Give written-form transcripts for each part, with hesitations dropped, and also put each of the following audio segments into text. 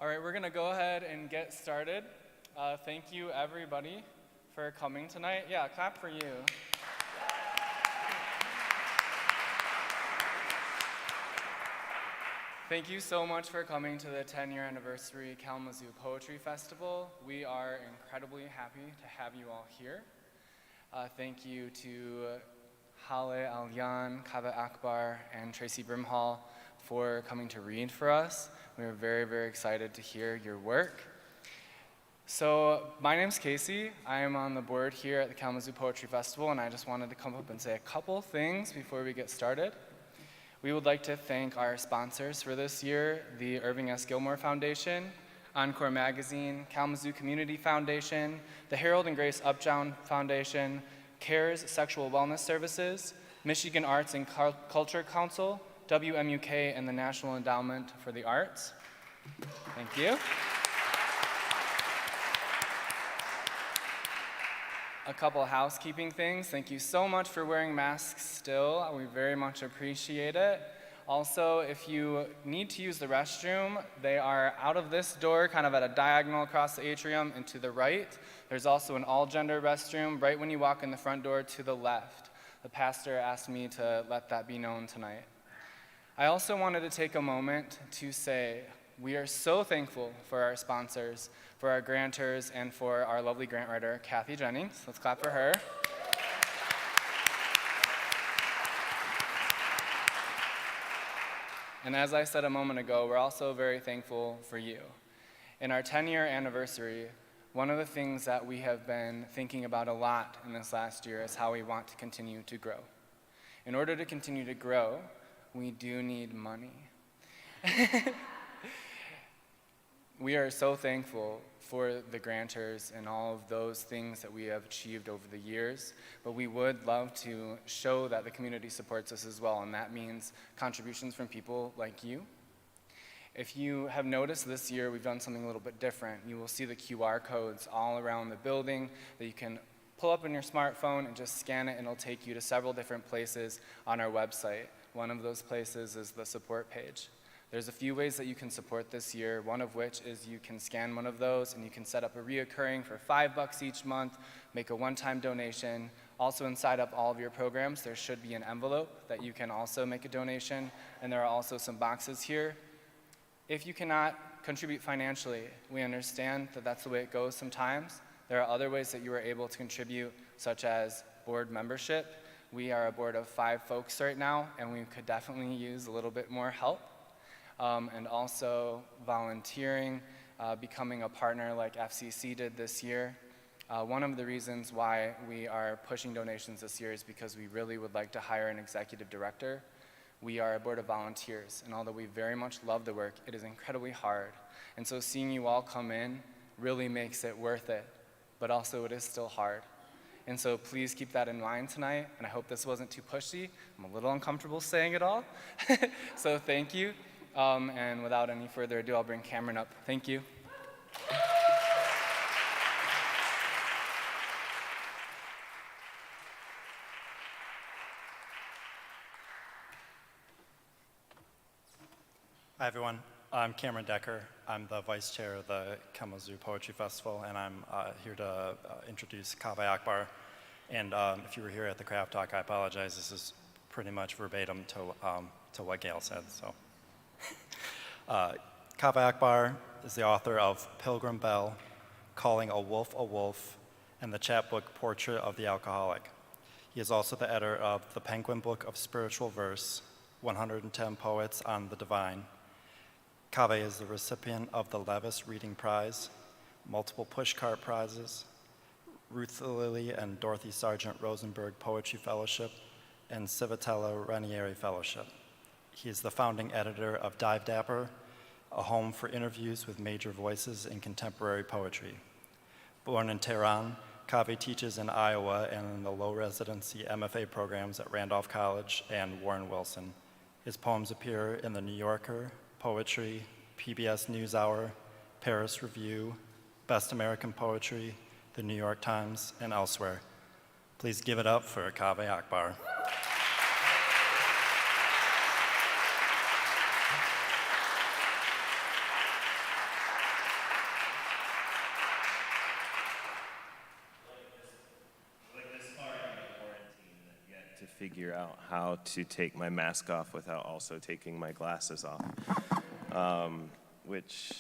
All right, we're going to go ahead and get started. Thank you, everybody, for coming tonight. Yeah, clap for you. Thank you so much for coming to the 10-year anniversary Kalamazoo Poetry Festival. We are incredibly happy to have you all here. Thank you to Hale Alyan, Kaveh Akbar, and Tracy Brimhall for coming to read for us. We are very, very excited to hear your work. So my name's Casey. I am on the board here at the Kalamazoo Poetry Festival, and I just wanted to come up and say a couple things before we get started. We would like to thank our sponsors for this year, the Irving S. Gilmore Foundation, Encore Magazine, Kalamazoo Community Foundation, the Harold and Grace Upjohn Foundation, CARES Sexual Wellness Services, Michigan Arts and Culture Council, WMUK, and the National Endowment for the Arts. Thank you. A couple of housekeeping things. Thank you so much for wearing masks still. We very much appreciate it. Also, if you need to use the restroom, they are out of this door, kind of at a diagonal across the atrium and to the right. There's also an all-gender restroom right when you walk in the front door to the left. The pastor asked me to let that be known tonight. I also wanted to take a moment to say we are so thankful for our sponsors, for our grantors, and for our lovely grant writer, Kathy Jennings. Let's clap for her. And as I said a moment ago, we're also very thankful for you. In our 10-year anniversary, one of the things that we have been thinking about a lot in this last year is how we want to continue to grow. In order to continue to grow, we do need money. We are so thankful for the grantors and all of those things that we have achieved over the years, but we would love to show that the community supports us as well, and that means contributions from people like you. If you have noticed this year, we've done something a little bit different. You will see the QR codes all around the building that you can pull up on your smartphone and just scan it, and it'll take you to several different places on our website. One of those places is the support page. There's a few ways that you can support this year, one of which is you can scan one of those and you can set up a reoccurring for $5 each month, make a one-time donation. Also inside of all of your programs, there should be an envelope that you can also make a donation, and there are also some boxes here. If you cannot contribute financially, we understand that that's the way it goes sometimes. There are other ways that you are able to contribute, such as board membership. We are a board of 5 folks right now, and we could definitely use a little bit more help. And also volunteering, becoming a partner like FCC did this year. One of the reasons why we are pushing donations this year is because we really would like to hire an executive director. We are a board of volunteers, and although we very much love the work, it is incredibly hard. And so seeing you all come in really makes it worth it, but also it is still hard. And so please keep that in mind tonight, and I hope this wasn't too pushy. I'm a little uncomfortable saying it all. So thank you, and without any further ado, I'll bring Cameron up. Thank you. Hi everyone, I'm Cameron Decker. I'm the vice chair of the Kalamazoo Poetry Festival, and I'm here to introduce Kaveh Akbar. And if you were here at the craft talk, I apologize. This is pretty much verbatim to what Gail said. So, Kaveh Akbar is the author of Pilgrim Bell, Calling a Wolf, and the chapbook Portrait of the Alcoholic. He is also the editor of the Penguin Book of Spiritual Verse, 110 Poets on the Divine. Kaveh is the recipient of the Levis Reading Prize, multiple Pushcart Prizes, Ruth Lilly and Dorothy Sargent Rosenberg Poetry Fellowship, and Civitella Ranieri Fellowship. He is the founding editor of Dive Dapper, a home for interviews with major voices in contemporary poetry. Born in Tehran, Kaveh teaches in Iowa and in the low residency MFA programs at Randolph College and Warren Wilson. His poems appear in The New Yorker, Poetry, PBS NewsHour, Paris Review, Best American Poetry, The New York Times, and elsewhere. Please give it up for Kaveh Akbar. figure out how to take my mask off without also taking my glasses off. Which,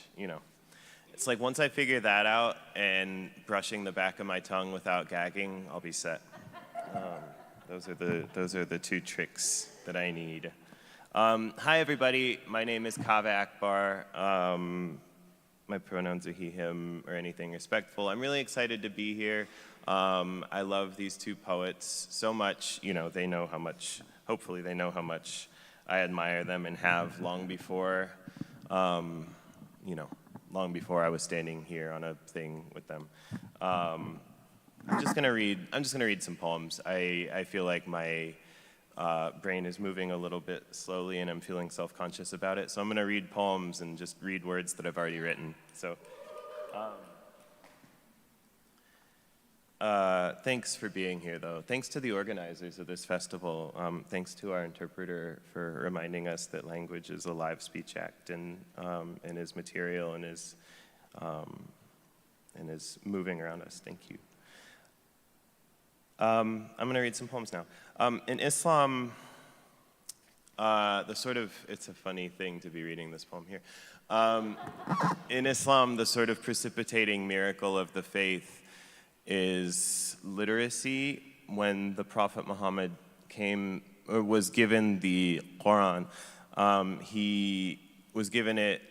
it's like once I figure that out and brushing the back of my tongue without gagging, I'll be set. Those are the two tricks that I need. Hi, everybody. My name is Kaveh Akbar. My pronouns are he, him, or anything respectful. I'm really excited to be here. I love these two poets so much. They know how much, hopefully they know how much I admire them and have long before, long before I was standing here on a thing with them. I'm just gonna read some poems. I feel like my brain is moving a little bit slowly and I'm feeling self-conscious about it. So I'm gonna read poems and just read words that I've already written. So thanks for being here though. Thanks to the organizers of this festival. Thanks to our interpreter for reminding us that language is a live speech act and is material and is moving around us. Thank you. I'm going to read some poems now. In Islam, it's a funny thing to be reading this poem here. In Islam, the sort of precipitating miracle of the faith is literacy. When the Prophet Muhammad was given the Quran, he was given it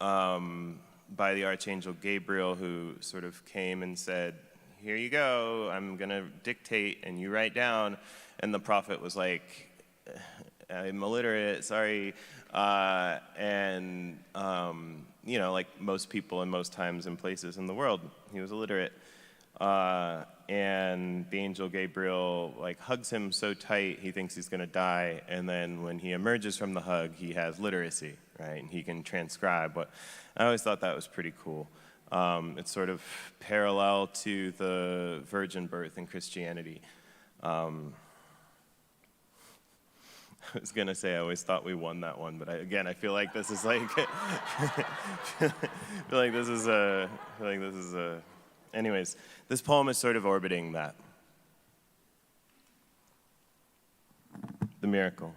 by the Archangel Gabriel, who sort of came and said, here you go, I'm gonna dictate and you write down. And the prophet was like, I'm illiterate, sorry. Like most people in most times and places in the world, he was illiterate. And the angel Gabriel hugs him so tight he thinks he's gonna die. And then when he emerges from the hug, he has literacy, right? And he can transcribe. I always thought that was pretty cool. It's sort of parallel to the virgin birth in Christianity. I was gonna say I always thought we won that one, but I feel like this is anyways, this poem is sort of orbiting that. The miracle.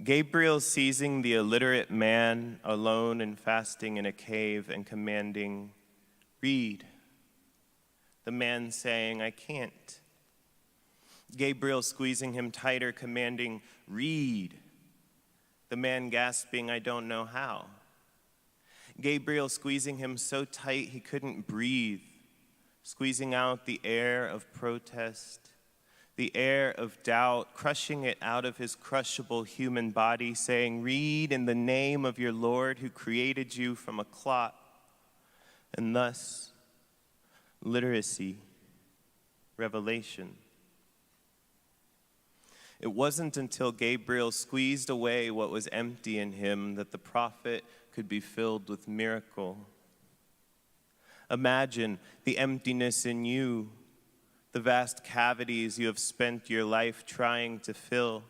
Gabriel seizing the illiterate man alone and fasting in a cave and commanding, read. The man saying, I can't. Gabriel squeezing him tighter, commanding, read. The man gasping, I don't know how. Gabriel squeezing him so tight he couldn't breathe, squeezing out the air of protest, the air of doubt, crushing it out of his crushable human body, saying, read in the name of your Lord who created you from a clot. And thus, literacy, revelation. It wasn't until Gabriel squeezed away what was empty in him that the prophet could be filled with miracle. Imagine the emptiness in you, the vast cavities you have spent your life trying to fill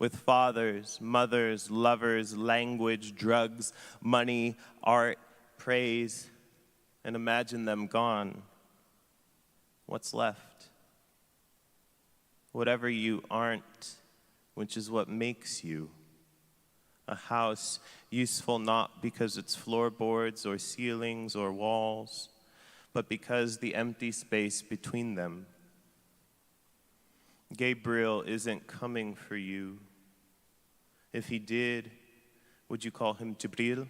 with fathers, mothers, lovers, language, drugs, money, art, praise, and imagine them gone. What's left? Whatever you aren't, which is what makes you. A house useful not because it's floorboards or ceilings or walls, but because the empty space between them. Gabriel isn't coming for you. If he did, would you call him Jibril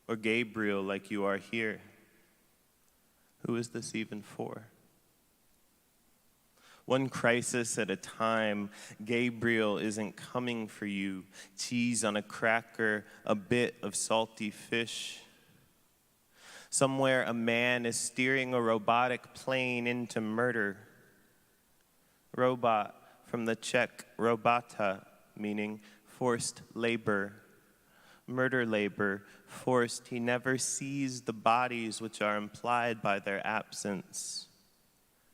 or Gabriel like you are here? Who is this even for? One crisis at a time, Gabriel isn't coming for you. Cheese on a cracker, a bit of salty fish. Somewhere a man is steering a robotic plane into murder. Robot from the Czech robota, meaning forced labor. Murder labor, forced. He never sees the bodies which are implied by their absence,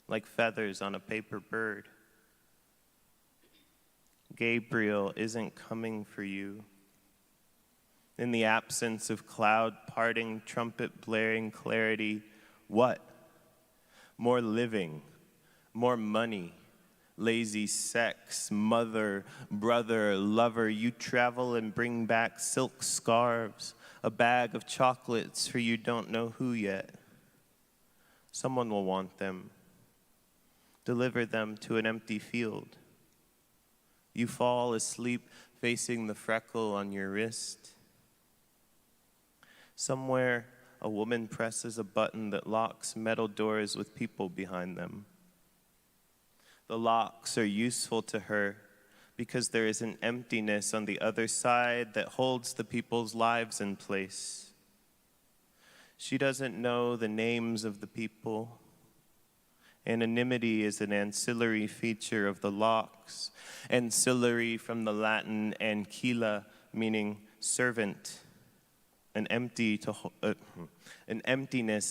like feathers on a paper bird. Gabriel isn't coming for you. In the absence of cloud parting, trumpet blaring clarity, what? more living, more money, lazy sex, mother, brother, lover. You travel and bring back silk scarves, a bag of chocolates for you don't know who yet. Someone will want them. Deliver them to an empty field. You fall asleep facing the freckle on your wrist. Somewhere, a woman presses a button that locks metal doors with people behind them. The locks are useful to her because there is an emptiness on the other side that holds the people's lives in place. She doesn't know the names of the people. Anonymity is an ancillary feature of the locks. Ancillary from the Latin ancilla, meaning servant. An emptiness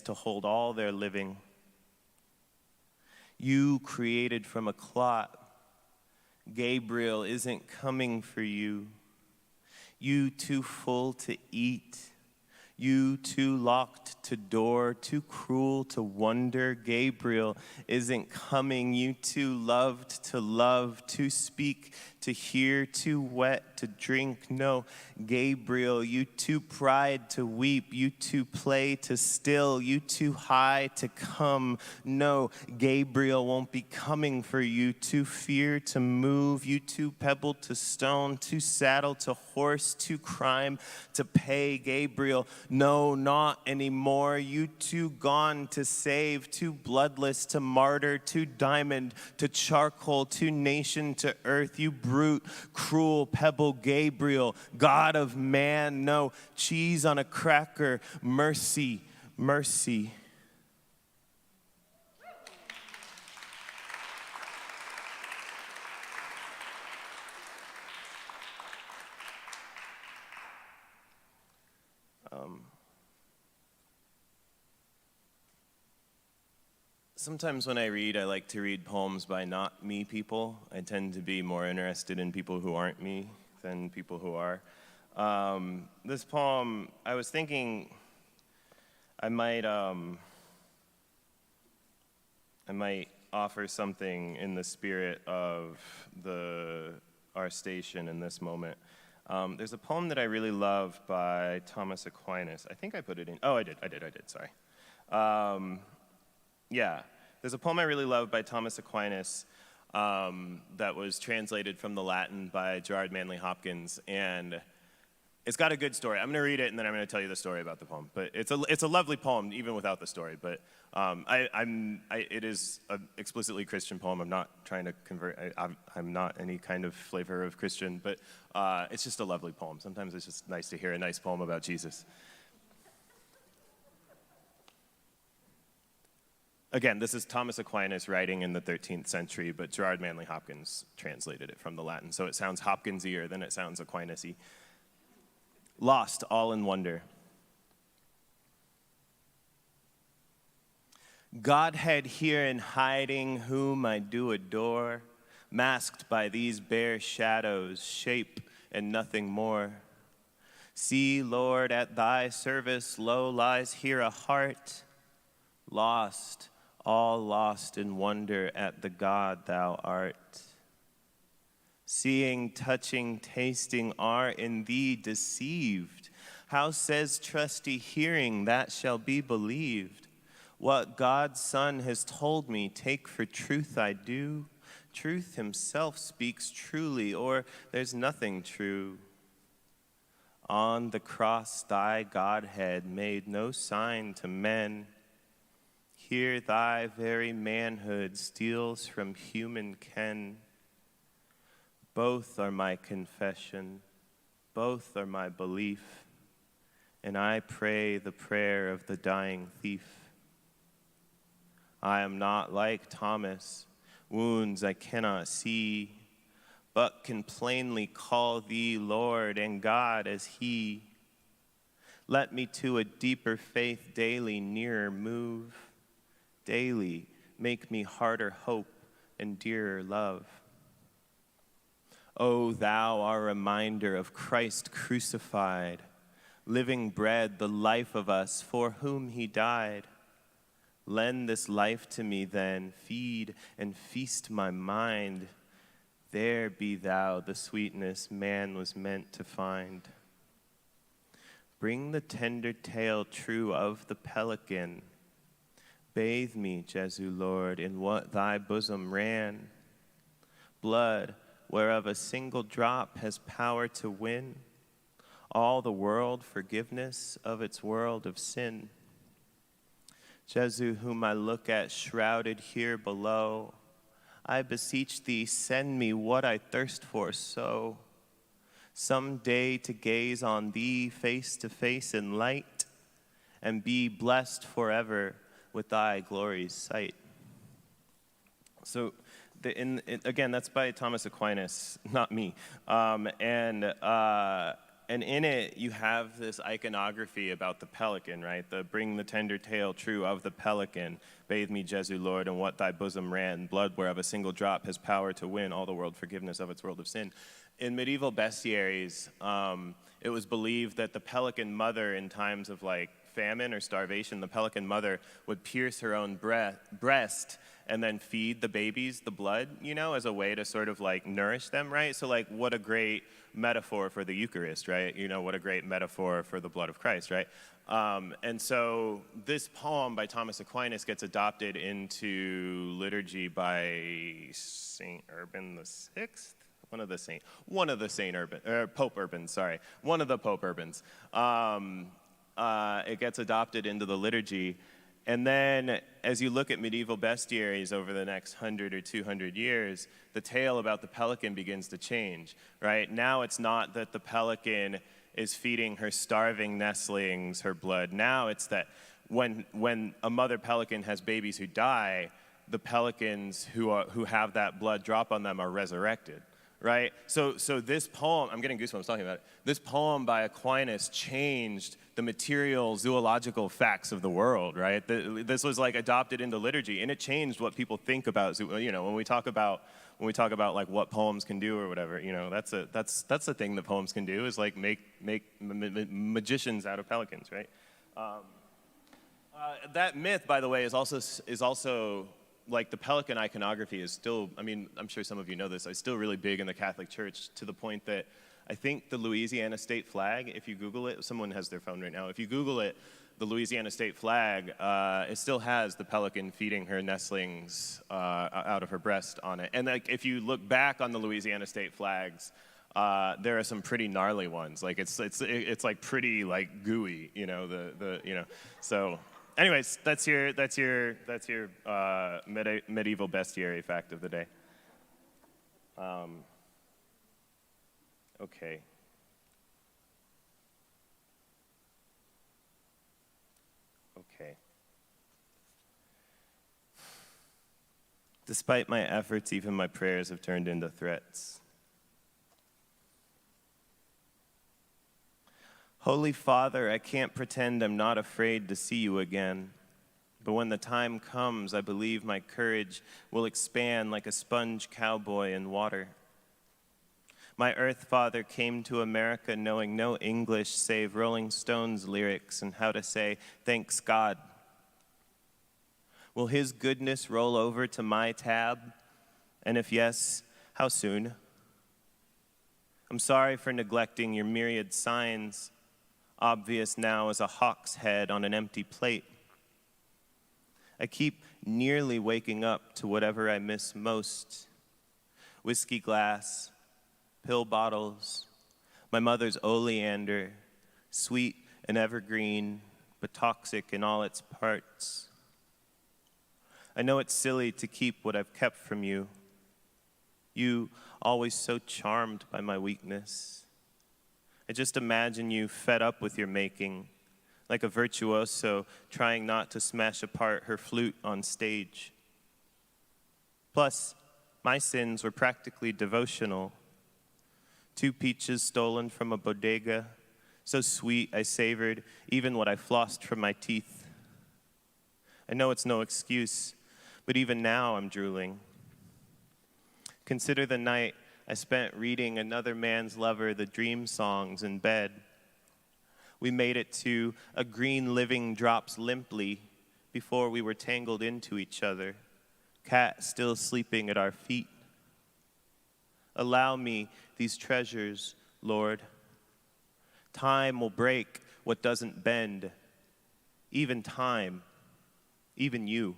to hold all their living. You created from a clot. Gabriel isn't coming for you. You too full to eat. You too locked to door, too cruel to wonder. Gabriel isn't coming. You too loved to love, too speak to hear, too wet to drink. No, Gabriel, you too pride to weep. You too play to still. You too high to come. No, Gabriel won't be coming for you. Too fear to move. You too pebble to stone, too saddle to horse, too crime to pay. Gabriel, no, not anymore. You too gone to save, too bloodless to martyr, too diamond to charcoal, too nation to earth. You brute, cruel pebble Gabriel, God of man. No, cheese on a cracker. Mercy, mercy. Sometimes when I read, I like to read poems by not me people. I tend to be more interested in people who aren't me than people who are. This poem, I was thinking I might offer something in the spirit of our station in this moment. There's a poem that I really love by Thomas Aquinas. I think I put it in. Oh, I did, sorry. Yeah, there's a poem I really love by Thomas Aquinas that was translated from the Latin by Gerard Manley Hopkins, and it's got a good story. I'm going to read it, and then I'm going to tell you the story about the poem. But it's a lovely poem, even without the story. But it is an explicitly Christian poem. I'm not trying to convert. I'm not any kind of flavor of Christian, but it's just a lovely poem. Sometimes it's just nice to hear a nice poem about Jesus. Again, this is Thomas Aquinas writing in the 13th century, but Gerard Manley Hopkins translated it from the Latin, so it sounds Hopkinsier than it sounds Aquinas-y. Lost all in wonder. Godhead here in hiding, whom I do adore, masked by these bare shadows, shape and nothing more. See, Lord, at thy service, lo lies here a heart, lost, all lost in wonder at the God thou art. Seeing, touching, tasting are in thee deceived. How says trusty hearing that shall be believed? What God's Son has told me, take for truth I do. Truth himself speaks truly, or there's nothing true. On the cross thy Godhead made no sign to men. Here thy very manhood steals from human ken. Both are my confession, both are my belief, and I pray the prayer of the dying thief. I am not like Thomas, wounds I cannot see, but can plainly call thee Lord and God as he. Let me to a deeper faith daily nearer move. Daily make me harder hope and dearer love. O thou, our reminder of Christ crucified, living bread, the life of us for whom he died. Lend this life to me then, feed and feast my mind. There be thou, the sweetness man was meant to find. Bring the tender tale true of the pelican. Bathe me, Jesu Lord, in what thy bosom ran. Blood, whereof a single drop has power to win all the world forgiveness of its world of sin. Jesu, whom I look at shrouded here below, I beseech thee, send me what I thirst for so. Some day to gaze on thee face to face in light, and be blessed forever with thy glory's sight. So, again, that's by Thomas Aquinas, not me. And in it, you have this iconography about the pelican, right? The bring the tender tale true of the pelican. Bathe me, Jesu Lord, in what thy bosom ran. Blood whereof a single drop has power to win all the world forgiveness of its world of sin. In medieval bestiaries, it was believed that the pelican mother, in times of like famine or starvation, the pelican mother would pierce her own breast and then feed the babies the blood, as a way to sort of like nourish them, right? So like, what a great metaphor for the Eucharist, right? What a great metaphor for the blood of Christ, right? And so this poem by Thomas Aquinas gets adopted into liturgy by Saint Urban VI. One of the Pope Urbans, sorry. One of the Pope Urbans. It gets adopted into the liturgy. And then as you look at medieval bestiaries over the next 100 or 200 years, the tale about the pelican begins to change, right? Now it's not that the pelican is feeding her starving nestlings her blood. Now it's that when a mother pelican has babies who die, the pelicans who have that blood drop on them are resurrected. Right? So this poem, I'm getting goosebumps talking about it. This poem by Aquinas changed the material zoological facts of the world, right? This was like adopted into liturgy, and it changed what people think about, when we talk about like what poems can do or whatever, that's the thing that poems can do, is like make magicians out of pelicans, right? That myth, by the way, is also like the pelican iconography is still, I'm sure some of you know this, is still really big in the Catholic Church, to the point that I think the Louisiana state flag, if you Google it, someone has their phone right now, if you Google it, the Louisiana state flag, it still has the pelican feeding her nestlings out of her breast on it. And like, if you look back on the Louisiana state flags, there are some pretty gnarly ones. Like it's like pretty like gooey, so. Anyways, that's your medieval bestiary fact of the day. Okay. Despite my efforts, even my prayers have turned into threats. Holy Father, I can't pretend I'm not afraid to see you again. But when the time comes, I believe my courage will expand like a sponge cowboy in water. My Earth Father came to America knowing no English save Rolling Stones lyrics and how to say, thanks God. Will his goodness roll over to my tab? And if yes, how soon? I'm sorry for neglecting your myriad signs, obvious now as a hawk's head on an empty plate. I keep nearly waking up to whatever I miss most. Whiskey glass, pill bottles, my mother's oleander, sweet and evergreen, but toxic in all its parts. I know it's silly to keep what I've kept from you. You, always so charmed by my weakness. I just imagine you fed up with your making, like a virtuoso trying not to smash apart her flute on stage. Plus, my sins were practically devotional. 2 peaches stolen from a bodega, so sweet I savored even what I flossed from my teeth. I know it's no excuse, but even now I'm drooling. Consider the night I spent reading Another Man's Lover the dream songs in bed. We made it to a green living drops limply, before we were tangled into each other, cat still sleeping at our feet. Allow me these treasures, Lord. Time will break what doesn't bend, even time, even you.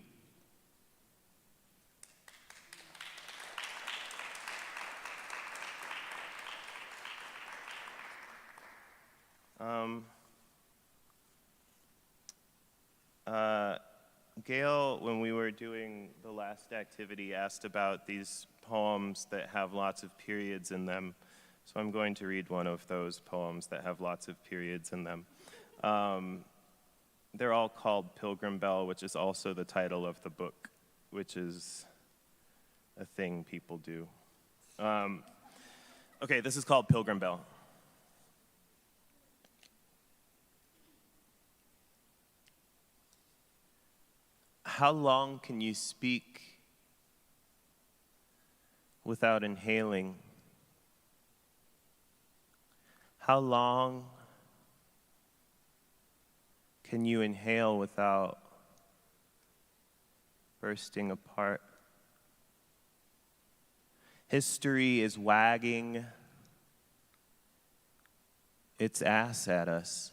Gail, when we were doing the last activity, asked about these poems that have lots of periods in them. So I'm going to read one of those poems that have lots of periods in them. They're all called Pilgrim Bell, which is also the title of the book, which is a thing people do. Okay, this is called Pilgrim Bell. How long can you speak without inhaling? How long can you inhale without bursting apart? History is wagging its ass at us,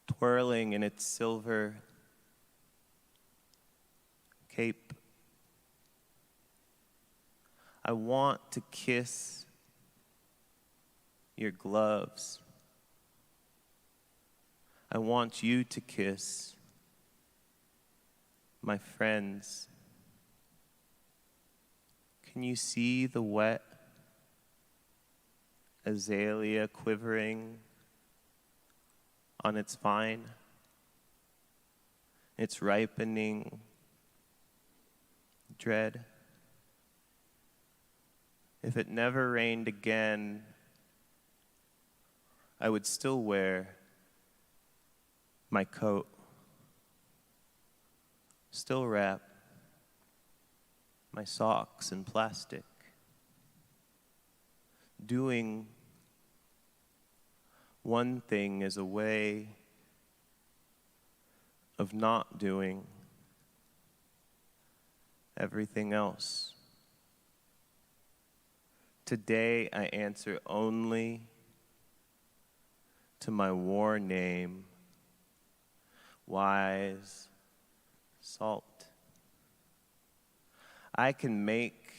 twirling in its silver cape. I want to kiss your gloves. I want you to kiss my friends. Can you see the wet azalea quivering on its vine? Its ripening dread. If it never rained again, I would still wear my coat, still wrap my socks in plastic, doing one thing is a way of not doing everything else. Today I answer only to my war name, wise salt. I can make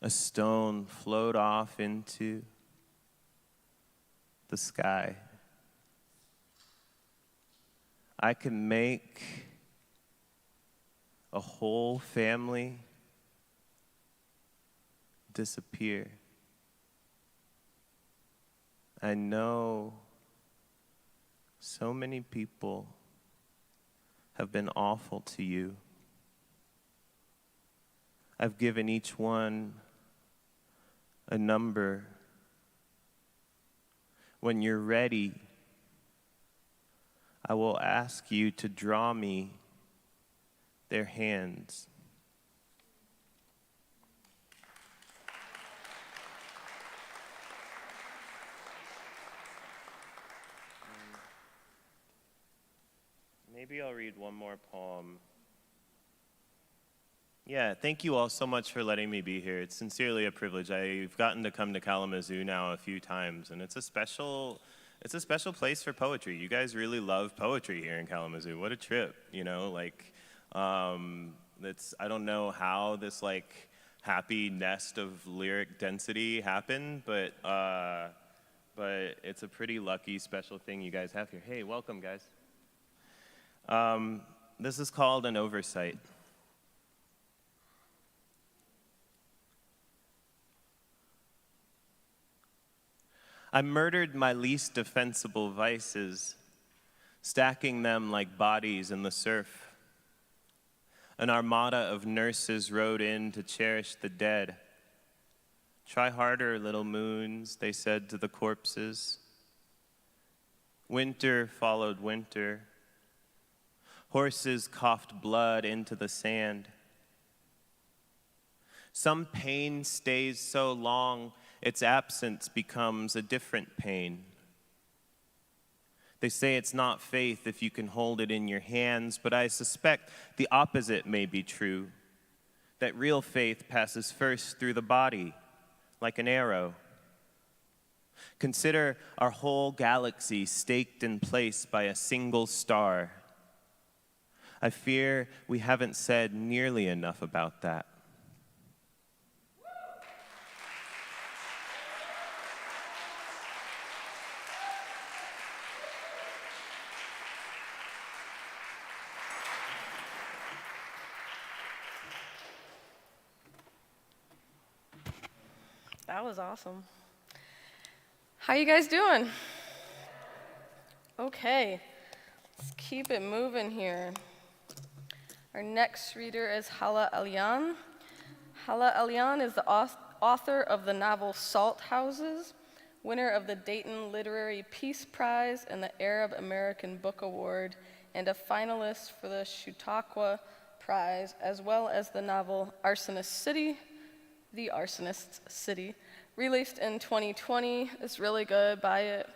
a stone float off into the sky. I can make a whole family disappear. I know so many people have been awful to you. I've given each one a number. When you're ready, I will ask you to draw me their hands. Maybe I'll read one more poem. Yeah, thank you all so much for letting me be here. It's sincerely a privilege. I've gotten to come to Kalamazoo now a few times, and it's a special place for poetry. You guys really love poetry here in Kalamazoo. What a trip, you know? Like, I don't know how this like happy nest of lyric density happened, but it's a pretty lucky, special thing you guys have here. Hey, welcome, guys. This is called An Oversight. I murdered my least defensible vices, stacking them like bodies in the surf. An armada of nurses rode in to cherish the dead. Try harder, little moons, they said to the corpses. Winter followed winter. Horses coughed blood into the sand. Some pain stays so long, its absence becomes a different pain. They say it's not faith if you can hold it in your hands, but I suspect the opposite may be true, that real faith passes first through the body, like an arrow. Consider our whole galaxy staked in place by a single star. I fear we haven't said nearly enough about that. That was awesome. How you guys doing? Okay, let's keep it moving here. Our next reader is Hala Alian. Hala Alian is the author of the novel Salt Houses, winner of the Dayton Literary Peace Prize and the Arab American Book Award, and a finalist for the Chautauqua Prize, as well as the novel The Arsonist City, released in 2020. It's really good, buy it.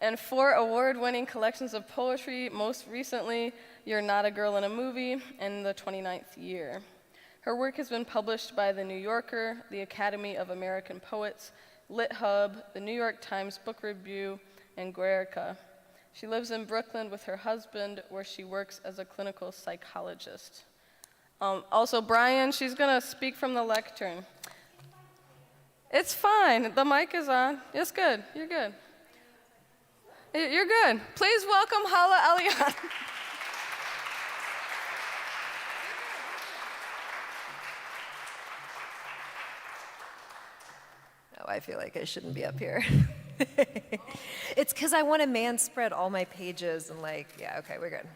And 4 award-winning collections of poetry, most recently, You're Not a Girl in a Movie, in the 29th year. Her work has been published by The New Yorker, the Academy of American Poets, Lit Hub, the New York Times Book Review, and Guernica. She lives in Brooklyn with her husband, where she works as a clinical psychologist. Also, Brian, she's gonna speak from the lectern. It's fine, the mic is on. It's good, you're good. You're good. Please welcome Hala Alian. Oh, I feel like I shouldn't be up here. It's because I want to man-spread all my pages and yeah, okay, we're good.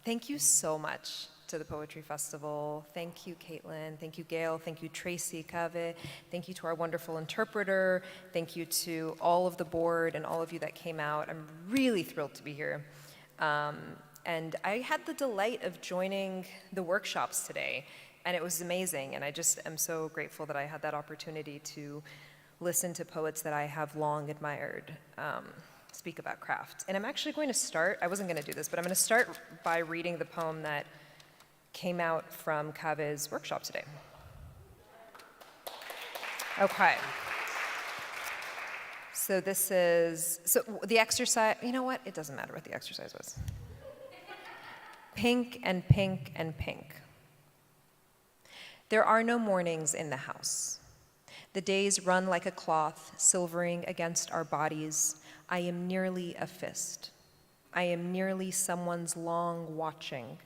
Thank you so much to the Poetry Festival. Thank you, Caitlin. Thank you, Gail. Thank you, Tracy Cave. Thank you to our wonderful interpreter. Thank you to all of the board and all of you that came out. I'm really thrilled to be here. And I had the delight of joining the workshops today, and it was amazing. And I just am so grateful that I had that opportunity to listen to poets that I have long admired speak about craft. And I'm actually going to start, I wasn't going to do this, but I'm going to start by reading the poem that came out from Cave's workshop today. Okay. So the exercise, you know what? It doesn't matter what the exercise was. Pink and pink and pink. There are no mornings in the house. The days run like a cloth, silvering against our bodies. I am nearly a fist. I am nearly someone's long watching.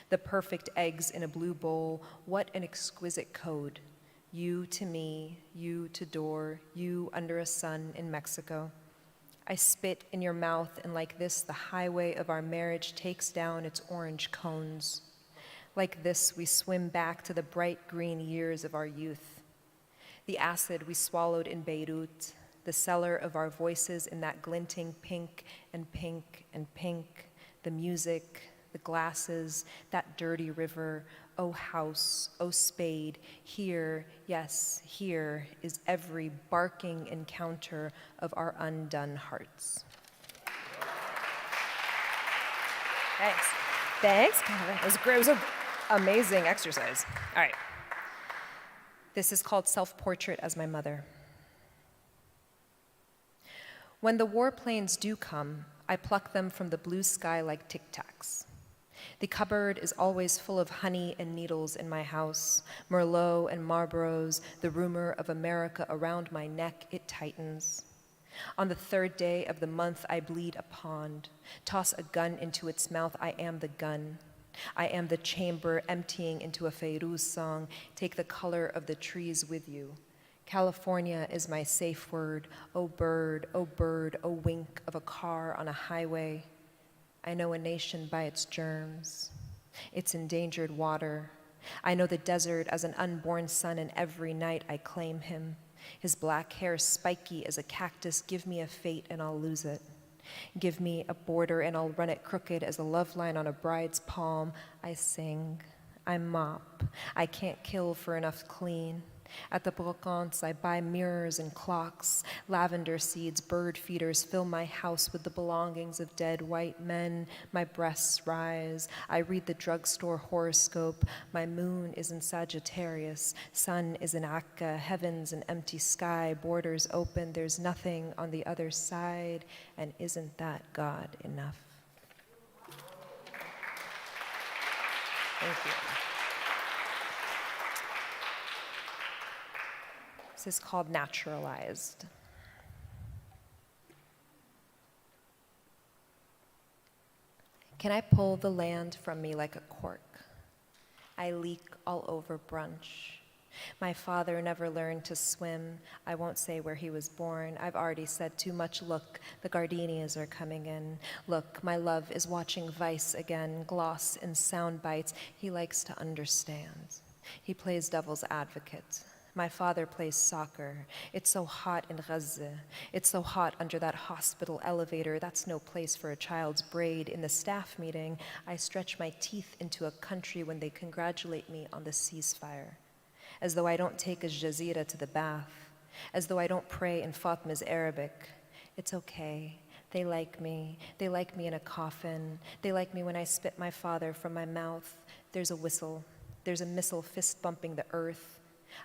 The perfect eggs in a blue bowl, what an exquisite code. You to me, you to door, you under a sun in Mexico. I spit in your mouth, and like this, the highway of our marriage takes down its orange cones. Like this, we swim back to the bright green years of our youth. The acid we swallowed in Beirut, the cellar of our voices in that glinting pink and pink and pink, the music, the glasses, that dirty river, oh house, oh spade, here, yes, here is every barking encounter of our undone hearts. Thanks. Thanks, Kevin. It was great. It was an amazing exercise. All right. This is called Self-Portrait as My Mother. When the warplanes do come, I pluck them from the blue sky like tic-tacs. The cupboard is always full of honey and needles in my house, Merlot and Marlboros, the rumor of America around my neck, it tightens. On the 3rd day of the month, I bleed a pond, toss a gun into its mouth, I am the gun. I am the chamber emptying into a Feiruz song, take the color of the trees with you. California is my safe word, oh bird, oh wink of a car on a highway. I know a nation by its germs, its endangered water. I know the desert as an unborn son, and every night I claim him. His black hair spiky as a cactus, give me a fate and I'll lose it. Give me a border and I'll run it crooked as a love line on a bride's palm. I sing, I mop, I can't kill for enough clean. At the brocantes, I buy mirrors and clocks. Lavender seeds, bird feeders fill my house with the belongings of dead white men. My breasts rise. I read the drugstore horoscope. My moon is in Sagittarius. Sun is in Akka. Heaven's an empty sky. Borders open. There's nothing on the other side. And isn't that God enough? Thank you. This is called Naturalized. Can I pull the land from me like a cork? I leak all over brunch. My father never learned to swim. I won't say where he was born. I've already said too much. Look, the gardenias are coming in. Look, my love is watching Vice again, gloss and sound bites. He likes to understand. He plays devil's advocate. My father plays soccer. It's so hot in Gaza. It's so hot under that hospital elevator. That's no place for a child's braid. In the staff meeting, I stretch my teeth into a country when they congratulate me on the ceasefire. As though I don't take a jazira to the bath. As though I don't pray in Fatma's Arabic. It's okay. They like me. They like me in a coffin. They like me when I spit my father from my mouth. There's a whistle. There's a missile fist bumping the earth.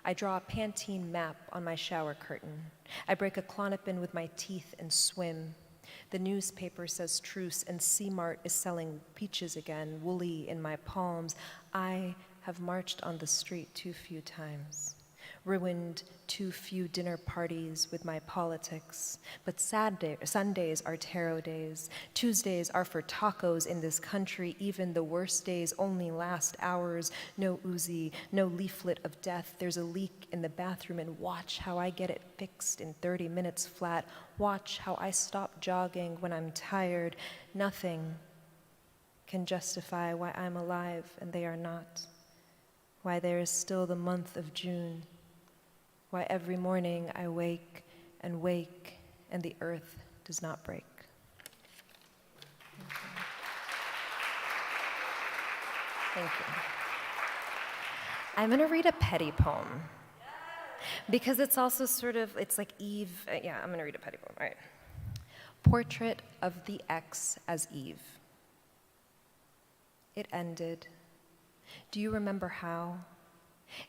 I draw a Pantene map on my shower curtain. I break a Klonopin with my teeth and swim. The newspaper says truce and C-Mart is selling peaches again, woolly in my palms. I have marched on the street too few times, ruined too few dinner parties with my politics. But Sundays are tarot days. Tuesdays are for tacos in this country. Even the worst days only last hours. No Uzi, no leaflet of death. There's a leak in the bathroom, and watch how I get it fixed in 30 minutes flat. Watch how I stop jogging when I'm tired. Nothing can justify why I'm alive and they are not. Why there is still the month of June. Why every morning I wake and the earth does not break. Thank you. I'm going to read a petty poem because it's also sort of, it's like Eve. Yeah, I'm going to read a petty poem. All right. Portrait of the Ex as Eve. It ended. Do you remember how?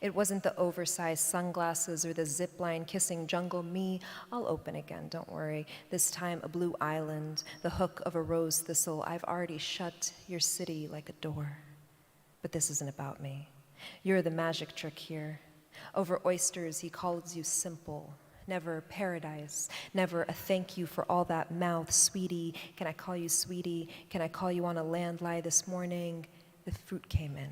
It wasn't the oversized sunglasses or the zip line kissing jungle me. I'll open again, don't worry. This time a blue island, the hook of a rose thistle. I've already shut your city like a door. But this isn't about me. You're the magic trick here. Over oysters, he calls you simple. Never paradise, never a thank you for all that mouth. Sweetie, can I call you sweetie? Can I call you on a landline this morning? The fruit came in.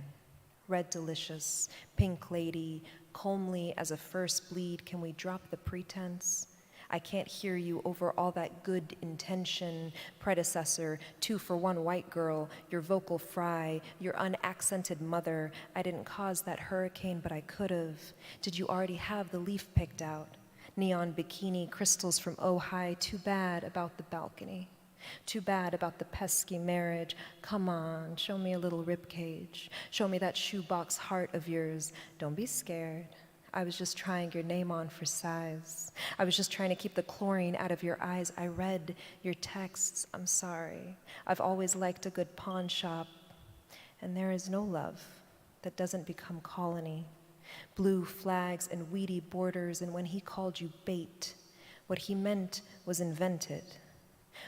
Red delicious, pink lady, calmly as a first bleed, can we drop the pretense? I can't hear you over all that good intention. Predecessor, 2 for 1 white girl, your vocal fry, your unaccented mother. I didn't cause that hurricane, but I could've. Did you already have the leaf picked out? Neon bikini, crystals from Ojai, too bad about the balcony. Too bad about the pesky marriage. Come on, show me a little ribcage. Show me that shoebox heart of yours. Don't be scared. I was just trying your name on for size. I was just trying to keep the chlorine out of your eyes. I read your texts. I'm sorry. I've always liked a good pawn shop. And there is no love that doesn't become colony. Blue flags and weedy borders, and when he called you bait, what he meant was invented.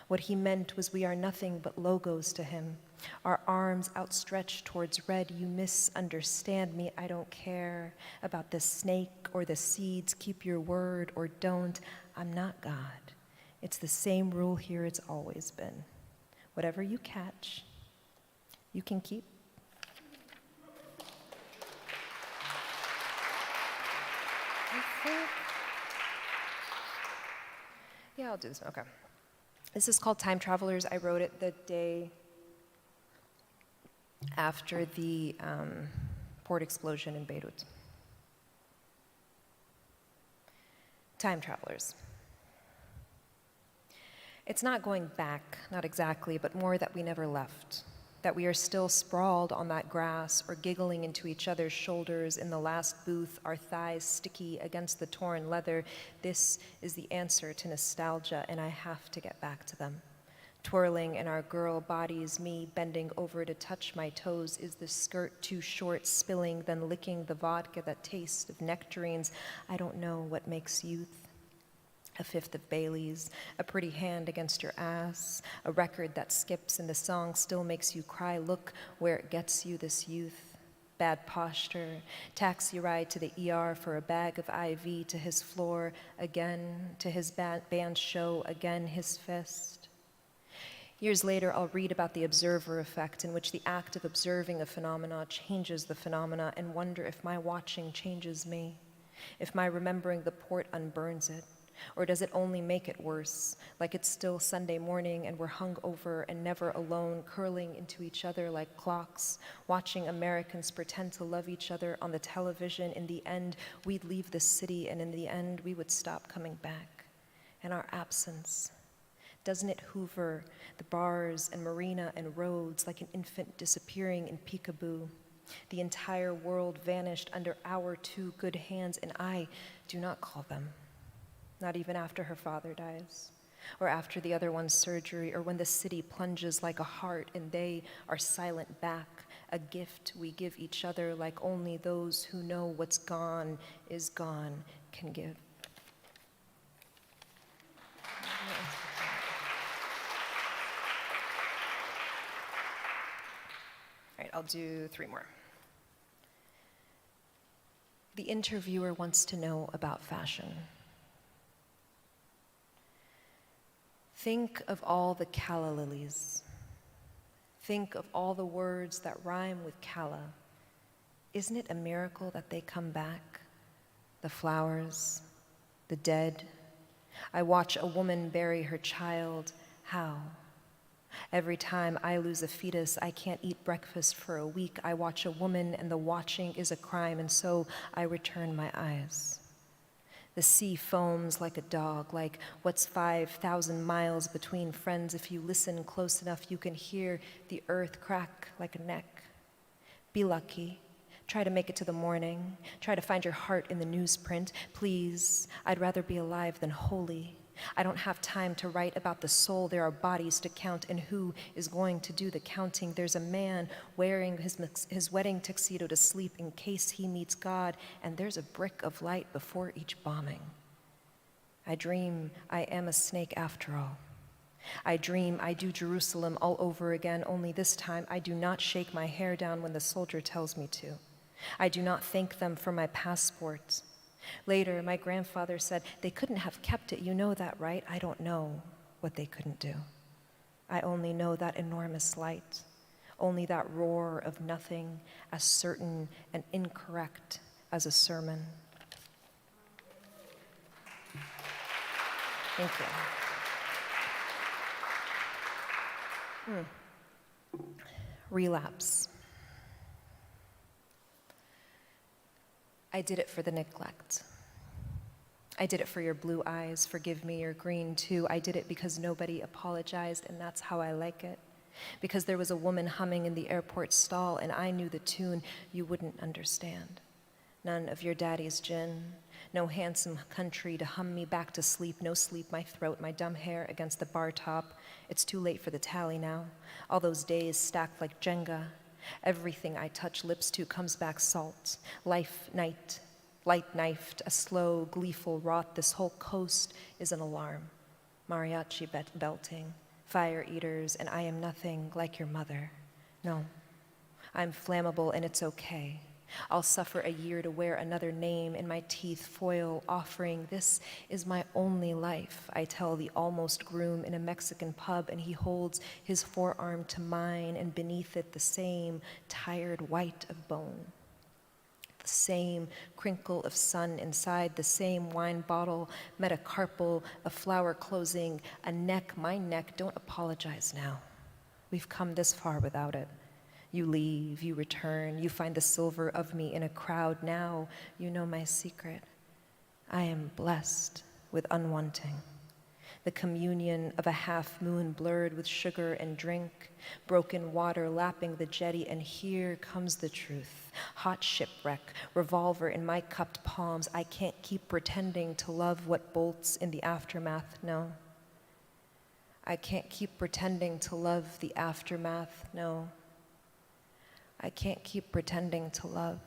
What he meant was we are nothing but logos to him. Our arms outstretched towards red. You misunderstand me. I don't care about the snake or the seeds. Keep your word or don't. I'm not God. It's the same rule here it's always been. Whatever you catch, you can keep. Yeah, I'll do this one. Okay. This is called Time Travelers. I wrote it the day after the port explosion in Beirut. Time Travelers. It's not going back, not exactly, but more that we never left. that we are still sprawled on that grass or giggling into each other's shoulders in the last booth, our thighs sticky against the torn leather. This is the answer to nostalgia, and I have to get back to them. Twirling in our girl bodies, me bending over to touch my toes. Is the skirt too short, spilling, then licking the vodka that tastes of nectarines? I don't know what makes youth. A fifth of Bailey's, a pretty hand against your ass, a record that skips and the song still makes you cry. Look where it gets you, this youth. Bad posture, taxi ride to the ER for a bag of IV, to his floor again, to his band show again, his fist. Years later, I'll read about the observer effect, in which the act of observing a phenomena changes the phenomena, and wonder if my watching changes me, if my remembering the port unburns it. Or does it only make it worse, like it's still Sunday morning and we're hung over and never alone, curling into each other like clocks, watching Americans pretend to love each other on the television. In the end, we'd leave the city, and in the end, we would stop coming back. And our absence, doesn't it hoover the bars and marina and roads like an infant disappearing in peekaboo? The entire world vanished under our two good hands, and I do not call them. Not even after her father dies, or after the other one's surgery, or when the city plunges like a heart and they are silent back, a gift we give each other like only those who know what's gone is gone can give. All right, I'll do 3 more. The interviewer wants to know about fashion. Think of all the calla lilies. Think of all the words that rhyme with calla. Isn't it a miracle that they come back? The flowers, the dead. I watch a woman bury her child. How? Every time I lose a fetus, I can't eat breakfast for a week. I watch a woman, and the watching is a crime, and so I return my eyes. The sea foams like a dog, like what's 5,000 miles between friends. If you listen close enough, you can hear the earth crack like a neck. Be lucky. Try to make it to the morning. Try to find your heart in the newsprint. Please, I'd rather be alive than holy. I don't have time to write about the soul. There are bodies to count, and who is going to do the counting? There's a man wearing his wedding tuxedo to sleep in case he meets God, and there's a brick of light before each bombing. I dream I am a snake after all. I dream I do Jerusalem all over again, only this time I do not shake my hair down when the soldier tells me to. I do not thank them for my passport. Later, my grandfather said, they couldn't have kept it. You know that, right? I don't know what they couldn't do. I only know that enormous light, only that roar of nothing, as certain and incorrect as a sermon. Thank you. Relapse. I did it for the neglect. I did it for your blue eyes, forgive me, your green too. I did it because nobody apologized, and that's how I like it. Because there was a woman humming in the airport stall, and I knew the tune you wouldn't understand. None of your daddy's gin, no handsome country to hum me back to sleep, no sleep, my throat, my dumb hair against the bar top. It's too late for the tally now. All those days stacked like Jenga. Everything I touch lips to comes back salt. Life, night, light knifed, a slow, gleeful rot. This whole coast is an alarm. Mariachi belting, fire eaters, and I am nothing like your mother. No, I'm flammable and it's okay. I'll suffer a year to wear another name in my teeth, foil offering. This is my only life, I tell the almost groom in a Mexican pub, and he holds his forearm to mine, and beneath it the same tired white of bone. The same crinkle of sun inside, the same wine bottle, metacarpal, a flower closing, a neck, my neck. Don't apologize now. We've come this far without it. You leave, you return, you find the silver of me in a crowd. Now you know my secret. I am blessed with unwanting. the communion of a half moon blurred with sugar and drink, broken water lapping the jetty, and here comes the truth. Hot shipwreck, revolver in my cupped palms. I can't keep pretending to love what bolts in the aftermath, no. I can't keep pretending to love the aftermath, no. I can't keep pretending to love.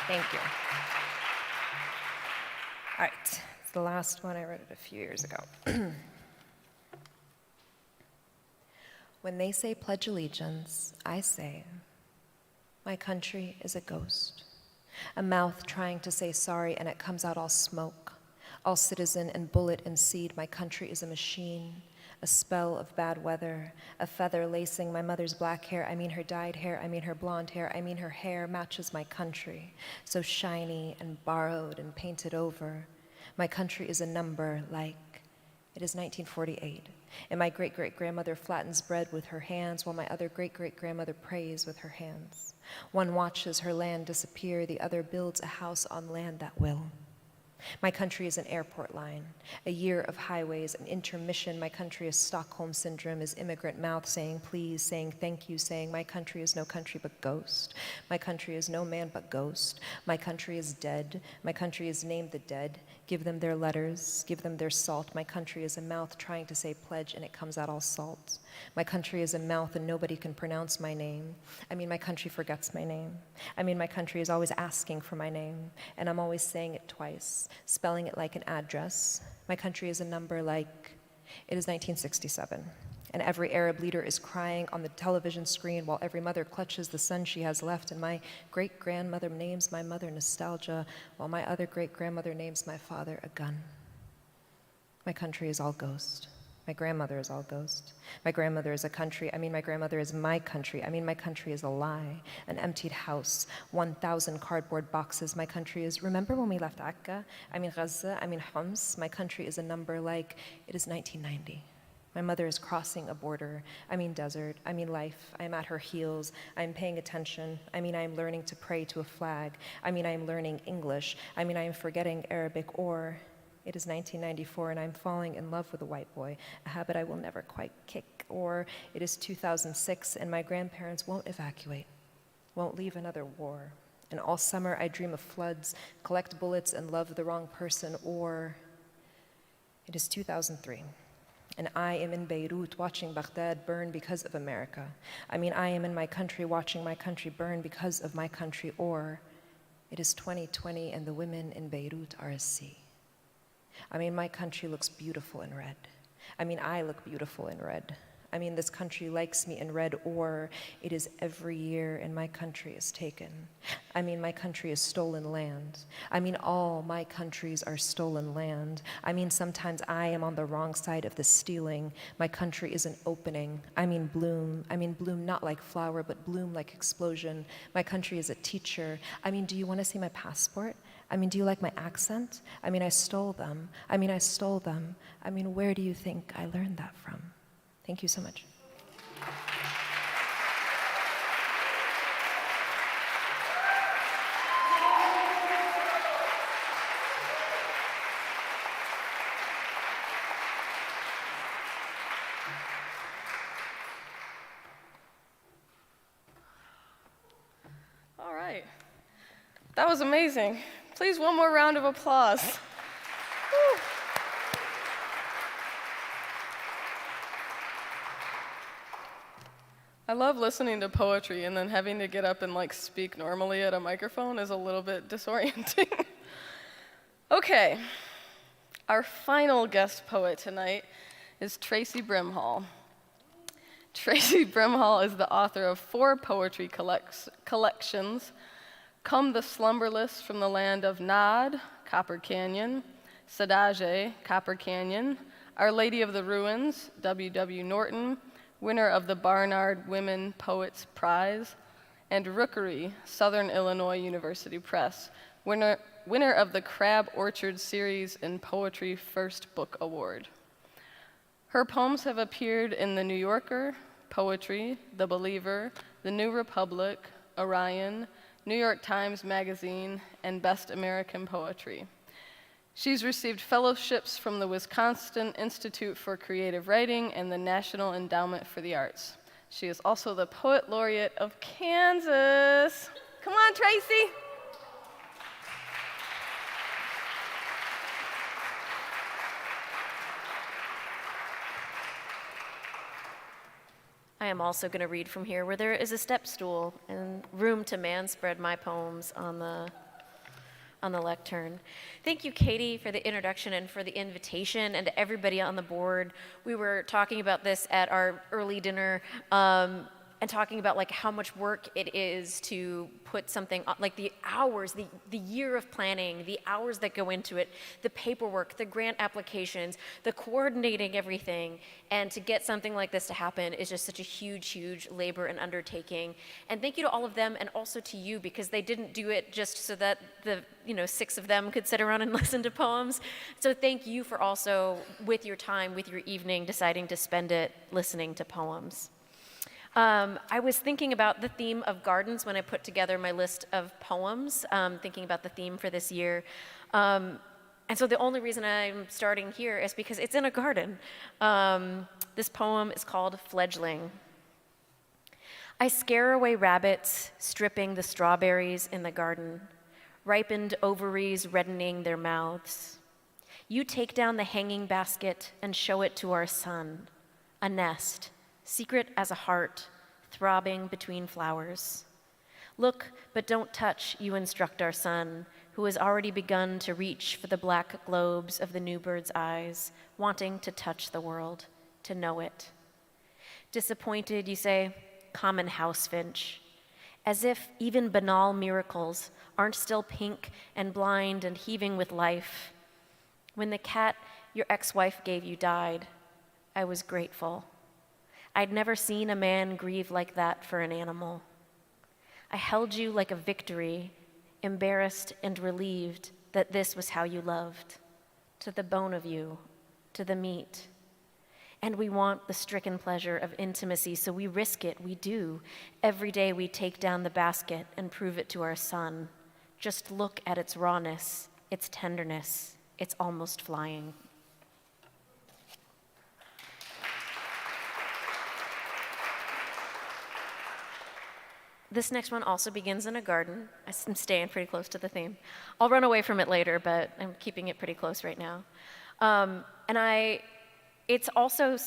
Thank you. All right, it's the last one. I wrote it a few years ago. When they say pledge allegiance, I say, my country is a ghost. A mouth trying to say sorry and it comes out all smoke. All citizen and bullet and seed, my country is a machine. A spell of bad weather, a feather lacing my mother's black hair. I mean her dyed hair, I mean her blonde hair, I mean her hair matches my country. So shiny and borrowed and painted over. My country is a number like it is 1948. And my great-great-grandmother flattens bread with her hands while my other great-great-grandmother prays with her hands. One watches her land disappear, the other builds a house on land that will. My country is an airport line, a year of highways, an intermission. My country is Stockholm Syndrome, is immigrant mouth saying please, saying thank you, saying my country is no country but ghost. My country is no man but ghost. My country is dead. My country is named the dead. Give them their letters, give them their salt. My country is a mouth trying to say pledge and it comes out all salt. My country is a mouth and nobody can pronounce my name. I mean, my country forgets my name. I mean, my country is always asking for my name and I'm always saying it twice, spelling it like an address. My country is a number like it is 1967. And every Arab leader is crying on the television screen while every mother clutches the son she has left. And my great-grandmother names my mother nostalgia, while my other great-grandmother names my father a gun. My country is all ghost. My grandmother is all ghost. My grandmother is a country. I mean, my grandmother is my country. I mean, my country is a lie, an emptied house, 1,000 cardboard boxes. My country is, remember when we left Akka? I mean, Gaza, I mean, Homs. My country is a number like it is 1990. My mother is crossing a border. I mean desert. I mean life. I am at her heels. I am paying attention. I mean I am learning to pray to a flag. I mean I am learning English. I mean I am forgetting Arabic. Or it is 1994 and I'm falling in love with a white boy, a habit I will never quite kick. Or it is 2006 and my grandparents won't evacuate, won't leave another war. And all summer I dream of floods, collect bullets and love the wrong person. Or it is 2003. And I am in Beirut watching Baghdad burn because of America. I mean, I am in my country watching my country burn because of my country. Or it is 2020 and the women in Beirut are a sea. I mean, my country looks beautiful in red. I mean, I look beautiful in red. I mean, this country likes me in red. Or it is every year and my country is taken. I mean, my country is stolen land. I mean, all my countries are stolen land. I mean, sometimes I am on the wrong side of the stealing. My country is an opening. I mean, bloom. I mean, bloom not like flower, but bloom like explosion. My country is a teacher. I mean, do you want to see my passport? I mean, do you like my accent? I mean, I stole them. I mean, I stole them. I mean, where do you think I learned that from? Thank you so much. All right. That was amazing. Please, one more round of applause. Woo. I love listening to poetry and then having to get up and speak normally at a microphone is a little bit disorienting. Okay, our final guest poet tonight is Tracy Brimhall. Tracy Brimhall is the author of 4 poetry collections: Come the Slumberless from the Land of Nod, Copper Canyon; Sadage, Copper Canyon; Our Lady of the Ruins, W.W. Norton, winner of the Barnard Women Poets Prize; and Rookery, Southern Illinois University Press, winner of the Crab Orchard Series and Poetry First Book Award. Her poems have appeared in The New Yorker, Poetry, The Believer, The New Republic, Orion, New York Times Magazine, and Best American Poetry. She's received fellowships from the Wisconsin Institute for Creative Writing and the National Endowment for the Arts. She is also the Poet Laureate of Kansas. Come on, Tracy. I am also going to read from here, where there is a step stool and room to manspread my poems on the lectern. Thank you, Katie, for the introduction and for the invitation, and to everybody on the board. We were talking about this at our early dinner, and talking about like how much work it is to put something on, like the hours, the year of planning, the hours that go into it, the paperwork, the grant applications, the coordinating everything, and to get something like this to happen is just such a huge, huge labor and undertaking. And thank you to all of them, and also to you, because they didn't do it just so that the 6 of them could sit around and listen to poems. So thank you for also, with your time, with your evening, deciding to spend it listening to poems. I was thinking about the theme of gardens when I put together my list of poems, thinking about the theme for this year. And so the only reason I'm starting here is because it's in a garden. This poem is called Fledgling. I scare away rabbits, stripping the strawberries in the garden, ripened ovaries reddening their mouths. You take down the hanging basket and show it to our son, a nest, secret as a heart, throbbing between flowers. Look, but don't touch, you instruct our son, who has already begun to reach for the black globes of the new bird's eyes, wanting to touch the world, to know it. Disappointed, you say, common house finch, as if even banal miracles aren't still pink and blind and heaving with life. When the cat your ex-wife gave you died, I was grateful. I'd never seen a man grieve like that for an animal. I held you like a victory, embarrassed and relieved that this was how you loved, to the bone of you, to the meat. And we want the stricken pleasure of intimacy, so we risk it, we do. Every day we take down the basket and prove it to our son. Just look at its rawness, its tenderness, it's almost flying. This next one also begins in a garden. I'm staying pretty close to the theme. I'll run away from it later, but I'm keeping it pretty close right now. It's also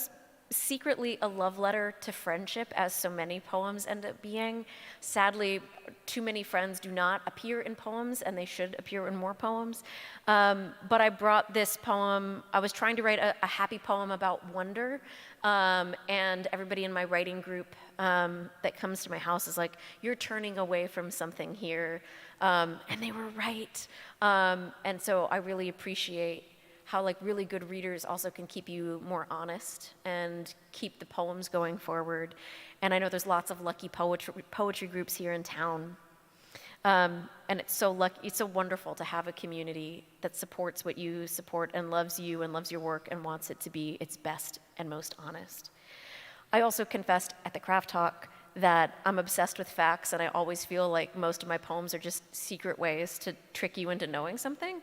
secretly a love letter to friendship, as so many poems end up being. Sadly, too many friends do not appear in poems, and they should appear in more poems. But I brought this poem. I was trying to write a happy poem about wonder, and everybody in my writing group that comes to my house is like, you're turning away from something here. And they were right. And so I really appreciate how like really good readers also can keep you more honest and keep the poems going forward. And I know there's lots of lucky poetry groups here in town. And it's so wonderful to have a community that supports what you support and loves you and loves your work and wants it to be its best and most honest. I also confessed at the craft talk that I'm obsessed with facts, and I always feel like most of my poems are just secret ways to trick you into knowing something.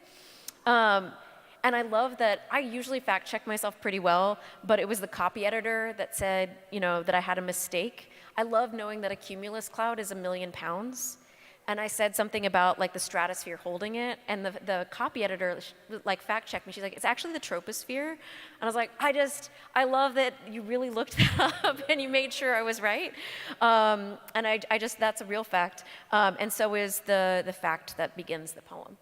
And I love that I usually fact check myself pretty well, but it was the copy editor that said, that I had a mistake. I love knowing that a cumulus cloud is 1 million pounds. And I said something about like the stratosphere holding it, and the copy editor like fact checked me. She's like, it's actually the troposphere. And I was like, I love that you really looked that up and you made sure I was right. And I just, that's a real fact. And so is the fact that begins the poem.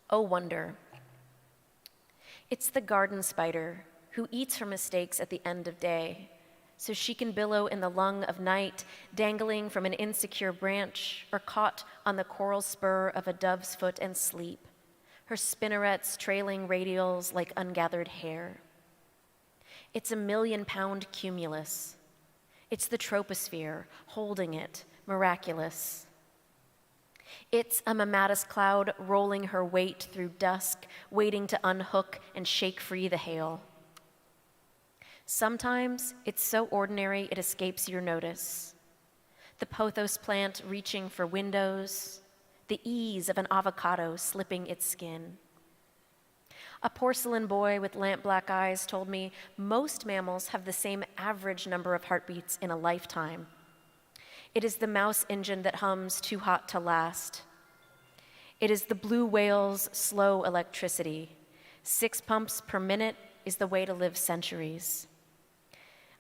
Oh, wonder. It's the garden spider who eats her mistakes at the end of day, so she can billow in the lung of night, dangling from an insecure branch or caught on the coral spur of a dove's foot and sleep, her spinnerets trailing radials like ungathered hair. It's a 1 million pound cumulus. It's the troposphere holding it, miraculous. It's a mammatus cloud rolling her weight through dusk, waiting to unhook and shake free the hail. Sometimes it's so ordinary it escapes your notice. the pothos plant reaching for windows, the ease of an avocado slipping its skin. A porcelain boy with lamp-black eyes told me most mammals have the same average number of heartbeats in a lifetime. It is the mouse engine that hums too hot to last. It is the blue whale's slow electricity. 6 pumps per minute is the way to live centuries.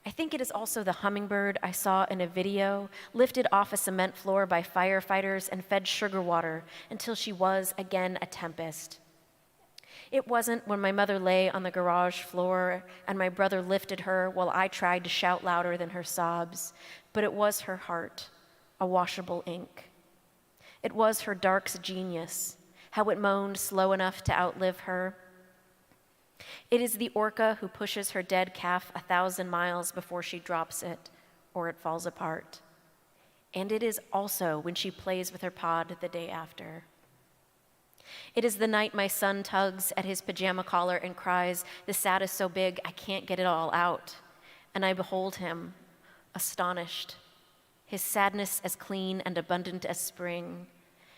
I think it is also the hummingbird I saw in a video, lifted off a cement floor by firefighters and fed sugar water until she was again a tempest. It wasn't when my mother lay on the garage floor and my brother lifted her while I tried to shout louder than her sobs, but it was her heart, a washable ink. It was her dark's genius, how it moaned slow enough to outlive her. It is the orca who pushes her dead calf 1,000 miles before she drops it, or it falls apart. And it is also when she plays with her pod the day after. It is the night my son tugs at his pajama collar and cries, "The sad is so big, I can't get it all out." And I behold him, astonished, his sadness as clean and abundant as spring,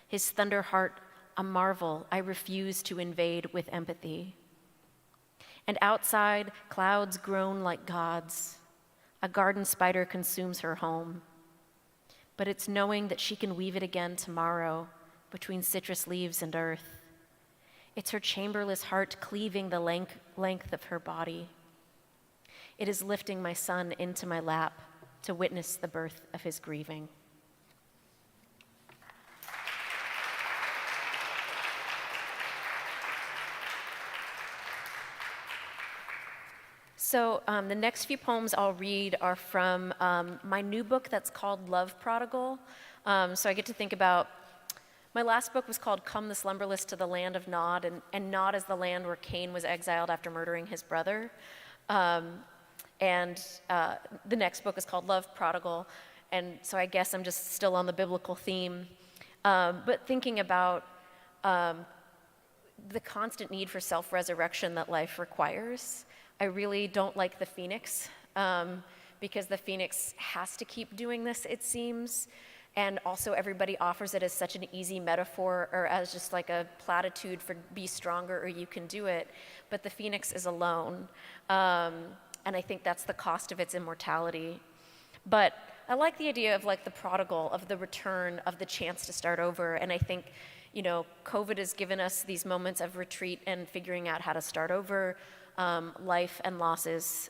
his thunder heart a marvel I refuse to invade with empathy. And outside, clouds groan like gods. A garden spider consumes her home. But it's knowing that she can weave it again tomorrow between citrus leaves and earth. It's her chamberless heart cleaving the length of her body. It is lifting my son into my lap to witness the birth of his grieving. So the next few poems I'll read are from my new book that's called Love Prodigal. So I get to think about, my last book was called Come the Slumberless to the Land of Nod, and Nod is the land where Cain was exiled after murdering his brother. And the next book is called Love Prodigal, and so I guess I'm just still on the biblical theme. But thinking about the constant need for self-resurrection that life requires. I really don't like the phoenix, because the phoenix has to keep doing this, it seems. And also everybody offers it as such an easy metaphor or as just like a platitude for be stronger or you can do it. But the phoenix is alone. And I think that's the cost of its immortality. But I like the idea of like the prodigal, of the return, of the chance to start over. And I think, you know, COVID has given us these moments of retreat and figuring out how to start over. Life and losses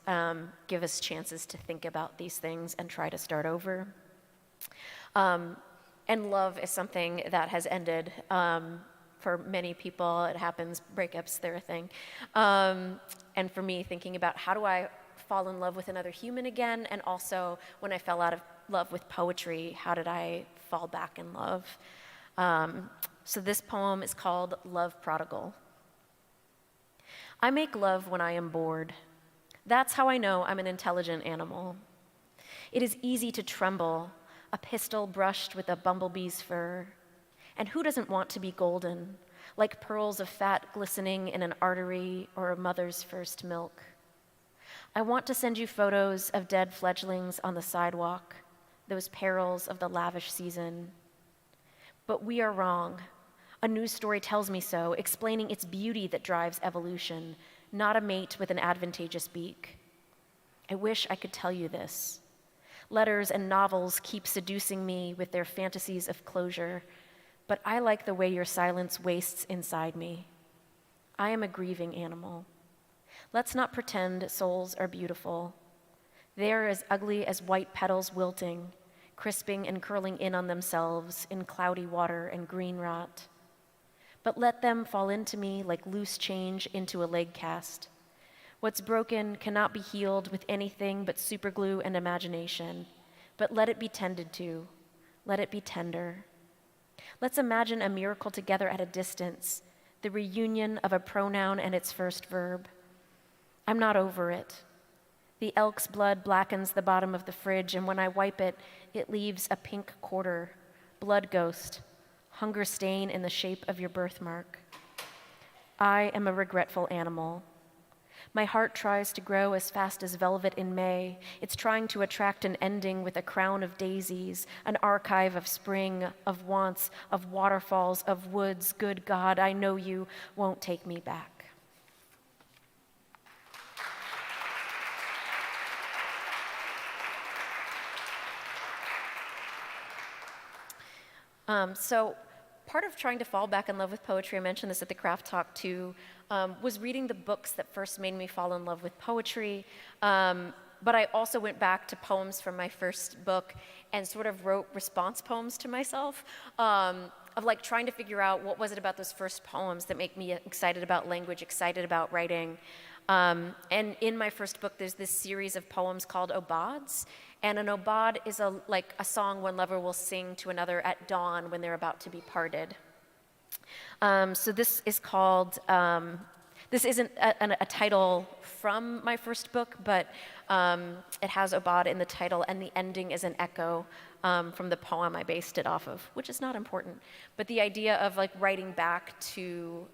give us chances to think about these things and try to start over. And love is something that has ended for many people. It happens, breakups, they're a thing. And for me, thinking about how do I fall in love with another human again, and also when I fell out of love with poetry, how did I fall back in love? So this poem is called Love Prodigal. I make love when I am bored. That's how I know I'm an intelligent animal. It is easy to tremble, a pistol brushed with a bumblebee's fur. And who doesn't want to be golden, like pearls of fat glistening in an artery or a mother's first milk? I want to send you photos of dead fledglings on the sidewalk, those perils of the lavish season. But we are wrong. A news story tells me so, explaining it's beauty that drives evolution, not a mate with an advantageous beak. I wish I could tell you this. Letters and novels keep seducing me with their fantasies of closure, but I like the way your silence wastes inside me. I am a grieving animal. Let's not pretend souls are beautiful. They are as ugly as white petals wilting, crisping and curling in on themselves in cloudy water and green rot. But let them fall into me like loose change into a leg cast. What's broken cannot be healed with anything but superglue and imagination, but let it be tended to. Let it be tender. Let's imagine a miracle together at a distance, the reunion of a pronoun and its first verb. I'm not over it. The elk's blood blackens the bottom of the fridge, and when I wipe it, it leaves a pink quarter, blood ghost, hunger stain in the shape of your birthmark. I am a regretful animal. My heart tries to grow as fast as velvet in May. It's trying to attract an ending with a crown of daisies, an archive of spring, of wants, of waterfalls, of woods. Good God, I know you won't take me back. So part of trying to fall back in love with poetry, I mentioned this at the craft talk too, was reading the books that first made me fall in love with poetry. But I also went back to poems from my first book and sort of wrote response poems to myself, of like trying to figure out what was it about those first poems that make me excited about language, excited about writing. And in my first book, there's this series of poems called obades. And an obade is like a song one lover will sing to another at dawn when they're about to be parted. So this is called, this isn't a title from my first book, but it has obade in the title, and the ending is an echo from the poem I based it off of, which is not important. But the idea of like writing back to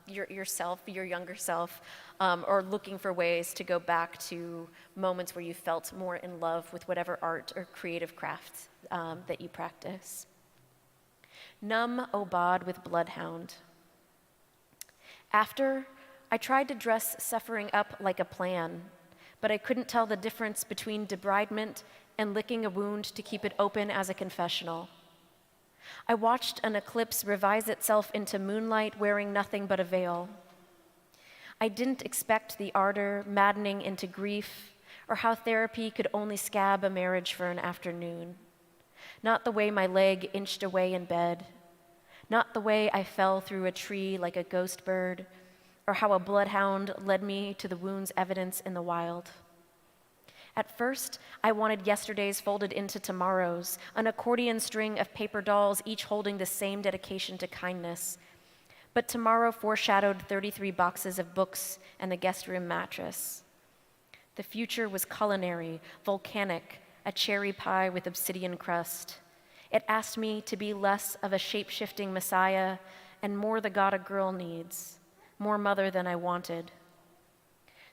yourself, your younger self, or looking for ways to go back to moments where you felt more in love with whatever art or creative craft that you practice. Numb obade with bloodhound. After, I tried to dress suffering up like a plan, but I couldn't tell the difference between debridement and licking a wound to keep it open as a confessional. I watched an eclipse revise itself into moonlight wearing nothing but a veil. I didn't expect the ardor maddening into grief, or how therapy could only scab a marriage for an afternoon. Not the way my leg inched away in bed, not the way I fell through a tree like a ghost bird, or how a bloodhound led me to the wound's evidence in the wild. At first, I wanted yesterdays folded into tomorrows, an accordion string of paper dolls, each holding the same dedication to kindness. But tomorrow foreshadowed 33 boxes of books and the guest room mattress. The future was culinary, volcanic, a cherry pie with obsidian crust. It asked me to be less of a shape-shifting messiah and more the god a girl needs, more mother than I wanted.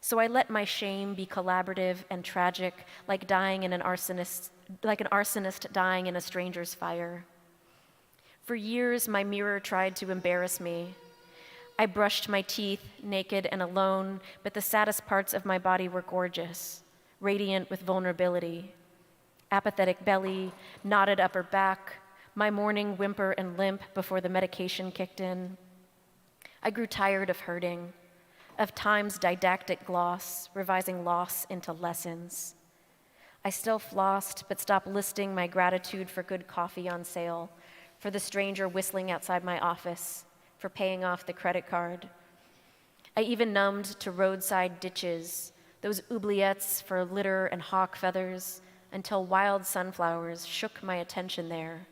So I let my shame be collaborative and tragic, like an arsonist dying in a stranger's fire. For years, my mirror tried to embarrass me. I brushed my teeth, naked and alone, but the saddest parts of my body were gorgeous, radiant with vulnerability. Apathetic belly, knotted upper back, my morning whimper and limp before the medication kicked in. I grew tired of hurting, of time's didactic gloss, revising loss into lessons. I still flossed, but stopped listing my gratitude for good coffee on sale, for the stranger whistling outside my office, for paying off the credit card. I even numbed to roadside ditches, those oubliettes for litter and hawk feathers, until wild sunflowers shook my attention there.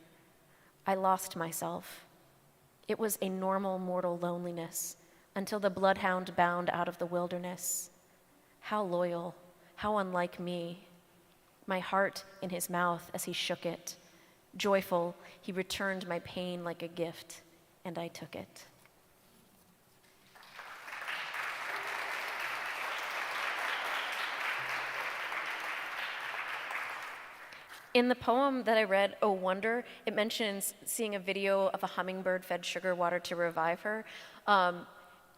I lost myself. It was a normal mortal loneliness until the bloodhound bound out of the wilderness. How loyal, how unlike me. My heart in his mouth as he shook it. Joyful, he returned my pain like a gift, and I took it. In the poem that I read, Oh Wonder, it mentions seeing a video of a hummingbird fed sugar water to revive her.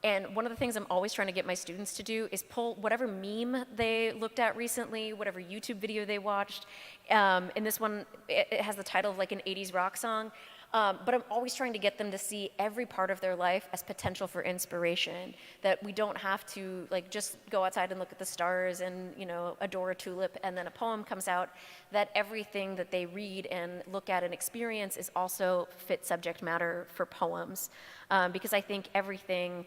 And one of the things I'm always trying to get my students to do is pull whatever meme they looked at recently, whatever YouTube video they watched. In this one, it has the title of like an 80s rock song. But I'm always trying to get them to see every part of their life as potential for inspiration, that we don't have to like just go outside and look at the stars and, you know, adore a tulip and then a poem comes out, that everything that they read and look at and experience is also fit subject matter for poems. Because I think everything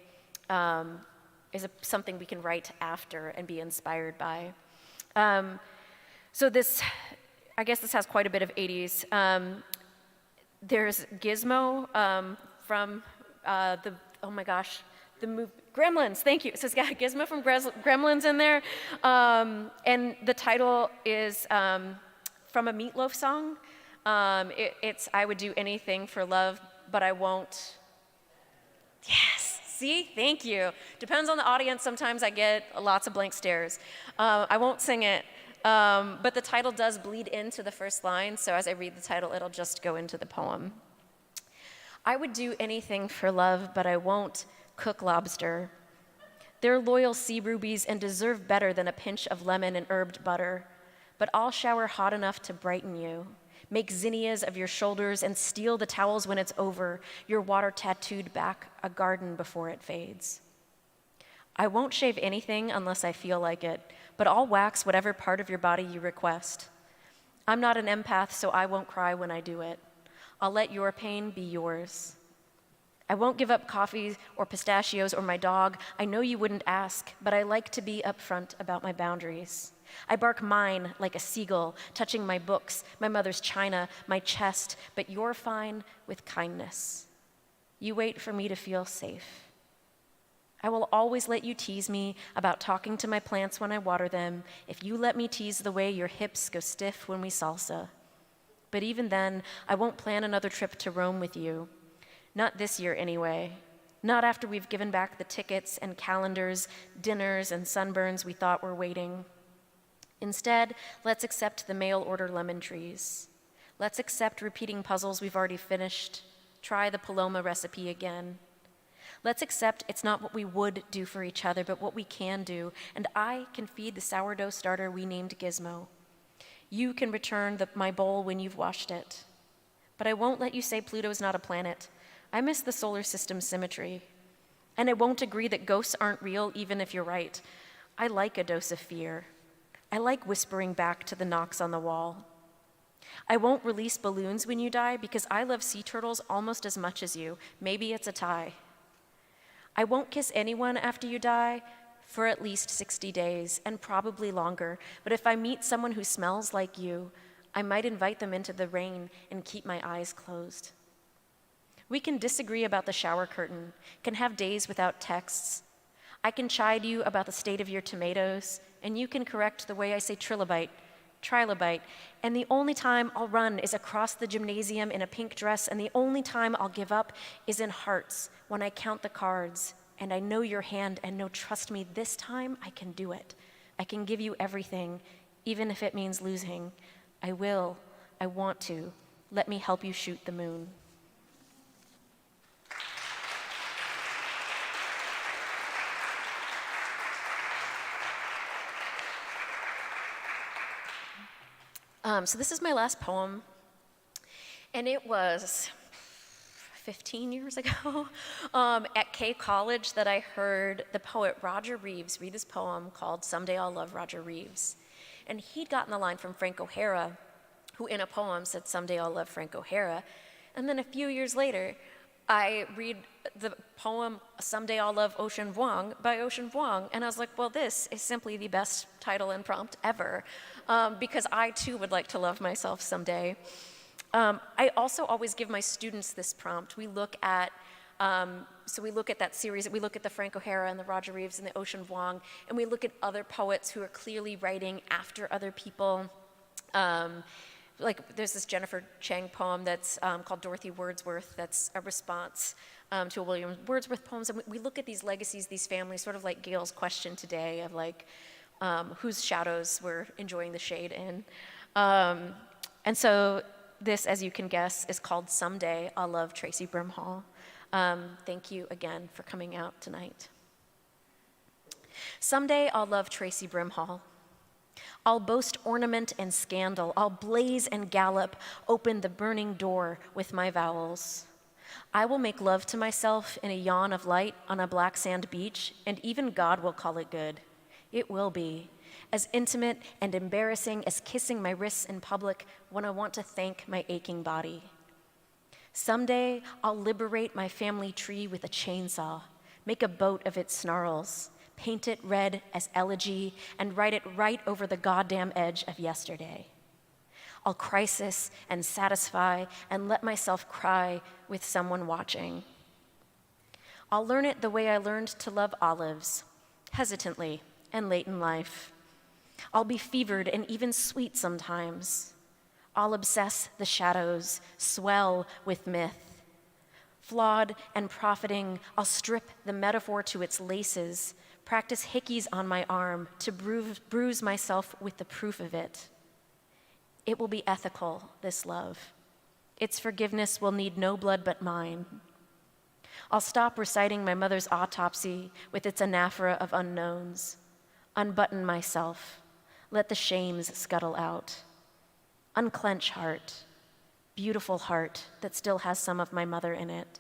is something we can write after and be inspired by. So this, I guess this has quite a bit of 80s. There's Gizmo from the movie Gremlins, thank you. So it's got Gizmo from Gremlins in there. And the title is from a Meatloaf song. It's I would do anything for love, but I won't. Yes, See, thank you. Depends on the audience. Sometimes I get lots of blank stares. I won't sing it, but the title does bleed into the first line, so as I read the title, it'll just go into the poem. I would do anything for love, but I won't cook lobster. They're loyal sea rubies and deserve better than a pinch of lemon and herbed butter. But I'll shower hot enough to brighten you, make zinnias of your shoulders and steal the towels when it's over, your water tattooed back a garden before it fades. I won't shave anything unless I feel like it, but I'll wax whatever part of your body you request. I'm not an empath, so I won't cry when I do it. I'll let your pain be yours. I won't give up coffee or pistachios or my dog. I know you wouldn't ask, but I like to be upfront about my boundaries. I bark mine like a seagull, touching my books, my mother's china, my chest, but you're fine with kindness. You wait for me to feel safe. I will always let you tease me about talking to my plants when I water them, if you let me tease the way your hips go stiff when we salsa. But even then, I won't plan another trip to Rome with you. Not this year anyway. Not after we've given back the tickets and calendars, dinners and sunburns we thought were waiting. Instead, let's accept the mail order lemon trees. Let's accept repeating puzzles we've already finished. Try the Paloma recipe again. Let's accept it's not what we would do for each other, but what we can do, and I can feed the sourdough starter we named Gizmo. You can return my bowl when you've washed it. But I won't let you say Pluto's not a planet. I miss the solar system symmetry. And I won't agree that ghosts aren't real, even if you're right. I like a dose of fear. I like whispering back to the knocks on the wall. I won't release balloons when you die because I love sea turtles almost as much as you. Maybe it's a tie. I won't kiss anyone after you die for at least 60 days, and probably longer. But if I meet someone who smells like you, I might invite them into the rain and keep my eyes closed. We can disagree about the shower curtain, can have days without texts. I can chide you about the state of your tomatoes, and you can correct the way I say trilobite, and the only time I'll run is across the gymnasium in a pink dress, and the only time I'll give up is in hearts when I count the cards, and I know your hand, and no, trust me, this time I can do it. I can give you everything, even if it means losing. I will, I want to. Let me help you shoot the moon. So this is my last poem, and it was 15 years ago at K College that I heard the poet Roger Reeves read this poem called Someday I'll Love Roger Reeves. And he'd gotten the line from Frank O'Hara, who in a poem said, "Someday I'll love Frank O'Hara." And then a few years later, I read the poem Someday I'll Love Ocean Vuong by Ocean Vuong, and I was like, well, this is simply the best title and prompt ever, because I too would like to love myself someday. I also always give my students this prompt. We look at that series, we look at the Frank O'Hara and the Roger Reeves and the Ocean Vuong, and we look at other poets who are clearly writing after other people. Like there's this Jennifer Chang poem that's called Dorothy Wordsworth, that's a response to a William Wordsworth poems. And we look at these legacies, these families, sort of like Gail's question today of like, whose shadows we're enjoying the shade in. And so this, as you can guess, is called Someday I'll Love Tracy Brimhall. Thank you again for coming out tonight. Someday I'll love Tracy Brimhall. I'll boast ornament and scandal. I'll blaze and gallop, open the burning door with my vowels. I will make love to myself in a yawn of light on a black sand beach, and even God will call it good. It will be as intimate and embarrassing as kissing my wrists in public when I want to thank my aching body. Someday, I'll liberate my family tree with a chainsaw, make a boat of its snarls, paint it red as elegy, and write it right over the goddamn edge of yesterday. I'll crisis and satisfy and let myself cry with someone watching. I'll learn it the way I learned to love olives, hesitantly and late in life. I'll be fevered and even sweet sometimes. I'll obsess the shadows, swell with myth. Flawed and profiting, I'll strip the metaphor to its laces, practice hickeys on my arm to bruise myself with the proof of it. It will be ethical, this love. Its forgiveness will need no blood but mine. I'll stop reciting my mother's autopsy with its anaphora of unknowns, unbutton myself, let the shames scuttle out. Unclench heart, beautiful heart that still has some of my mother in it.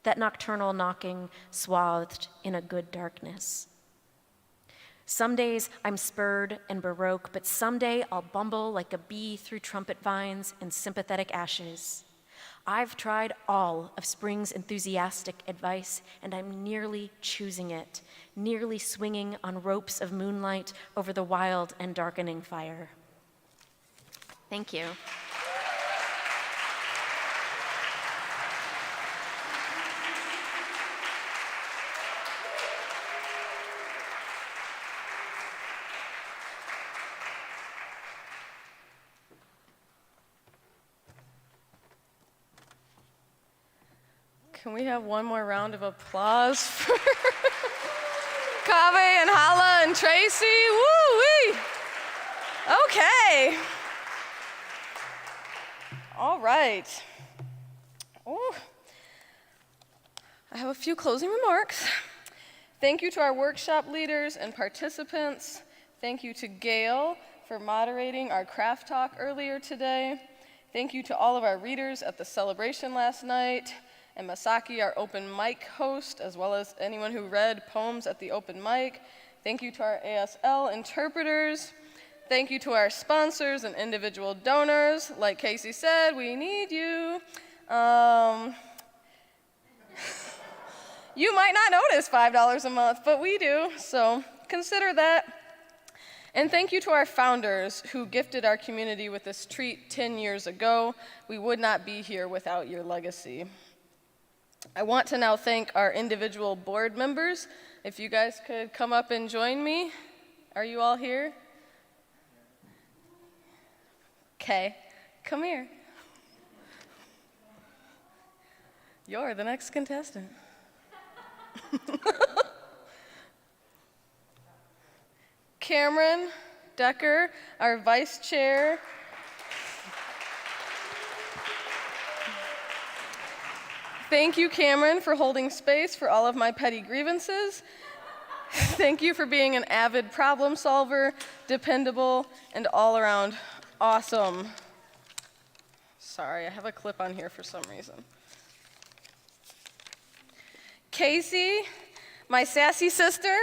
That nocturnal knocking swathed in a good darkness. Some days I'm spurred and baroque, but someday I'll bumble like a bee through trumpet vines and sympathetic ashes. I've tried all of spring's enthusiastic advice, and I'm nearly choosing it, nearly swinging on ropes of moonlight over the wild and darkening fire. Thank you. Can we have one more round of applause for Kaveh and Hala and Tracy? Woo-wee! Okay. All right. Ooh. I have a few closing remarks. Thank you to our workshop leaders and participants. Thank you to Gail for moderating our craft talk earlier today. Thank you to all of our readers at the celebration last night, and Masaki, our open mic host, as well as anyone who read poems at the open mic. Thank you to our ASL interpreters. Thank you to our sponsors and individual donors. Like Casey said, we need you. You might not notice $5 a month, but we do, so consider that. And thank you to our founders who gifted our community with this treat 10 years ago. We would not be here without your legacy. I want to now thank our individual board members. If you guys could come up and join me. Are you all here? Okay, come here. You're the next contestant. Cameron Decker, our vice chair. Thank you, Cameron, for holding space for all of my petty grievances. Thank you for being an avid problem solver, dependable, and all around awesome. Sorry, I have a clip on here for some reason. Casey, my sassy sister,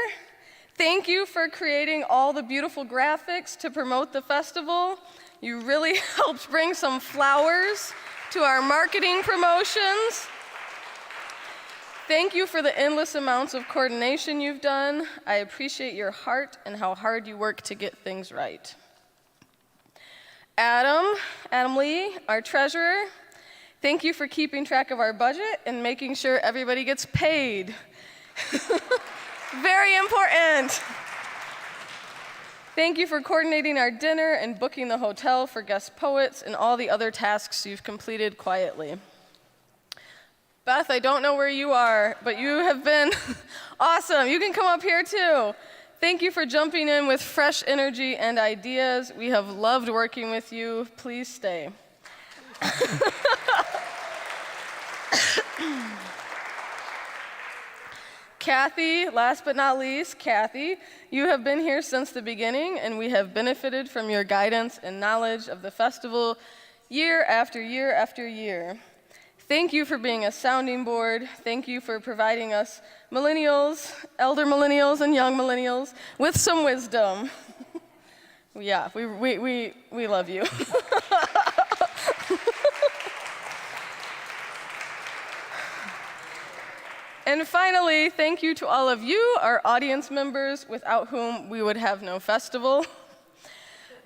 thank you for creating all the beautiful graphics to promote the festival. You really helped bring some flowers to our marketing promotions. Thank you for the endless amounts of coordination you've done. I appreciate your heart and how hard you work to get things right. Adam Lee, our treasurer, thank you for keeping track of our budget and making sure everybody gets paid. Very important. Thank you for coordinating our dinner and booking the hotel for guest poets and all the other tasks you've completed quietly. Beth, I don't know where you are, but you have been awesome. You can come up here too. Thank you for jumping in with fresh energy and ideas. We have loved working with you. Please stay. Kathy, last but not least, Kathy, you have been here since the beginning, and we have benefited from your guidance and knowledge of the festival year after year after year. Thank you for being a sounding board. Thank you for providing us millennials, elder millennials, and young millennials with some wisdom. Yeah, we love you. And finally, thank you to all of you, our audience members, without whom we would have no festival.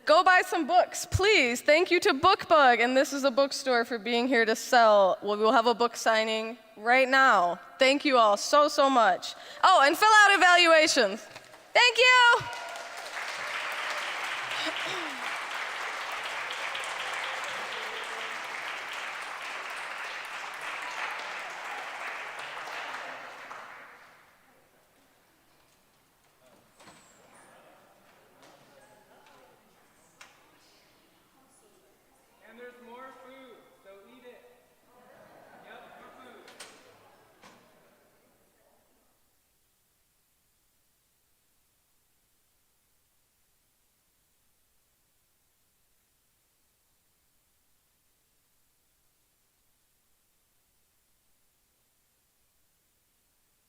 Go buy some books, please. Thank you to BookBug, and this is a bookstore, for being here to sell. We will have a book signing right now. Thank you all so much. Oh, and fill out evaluations. Thank you.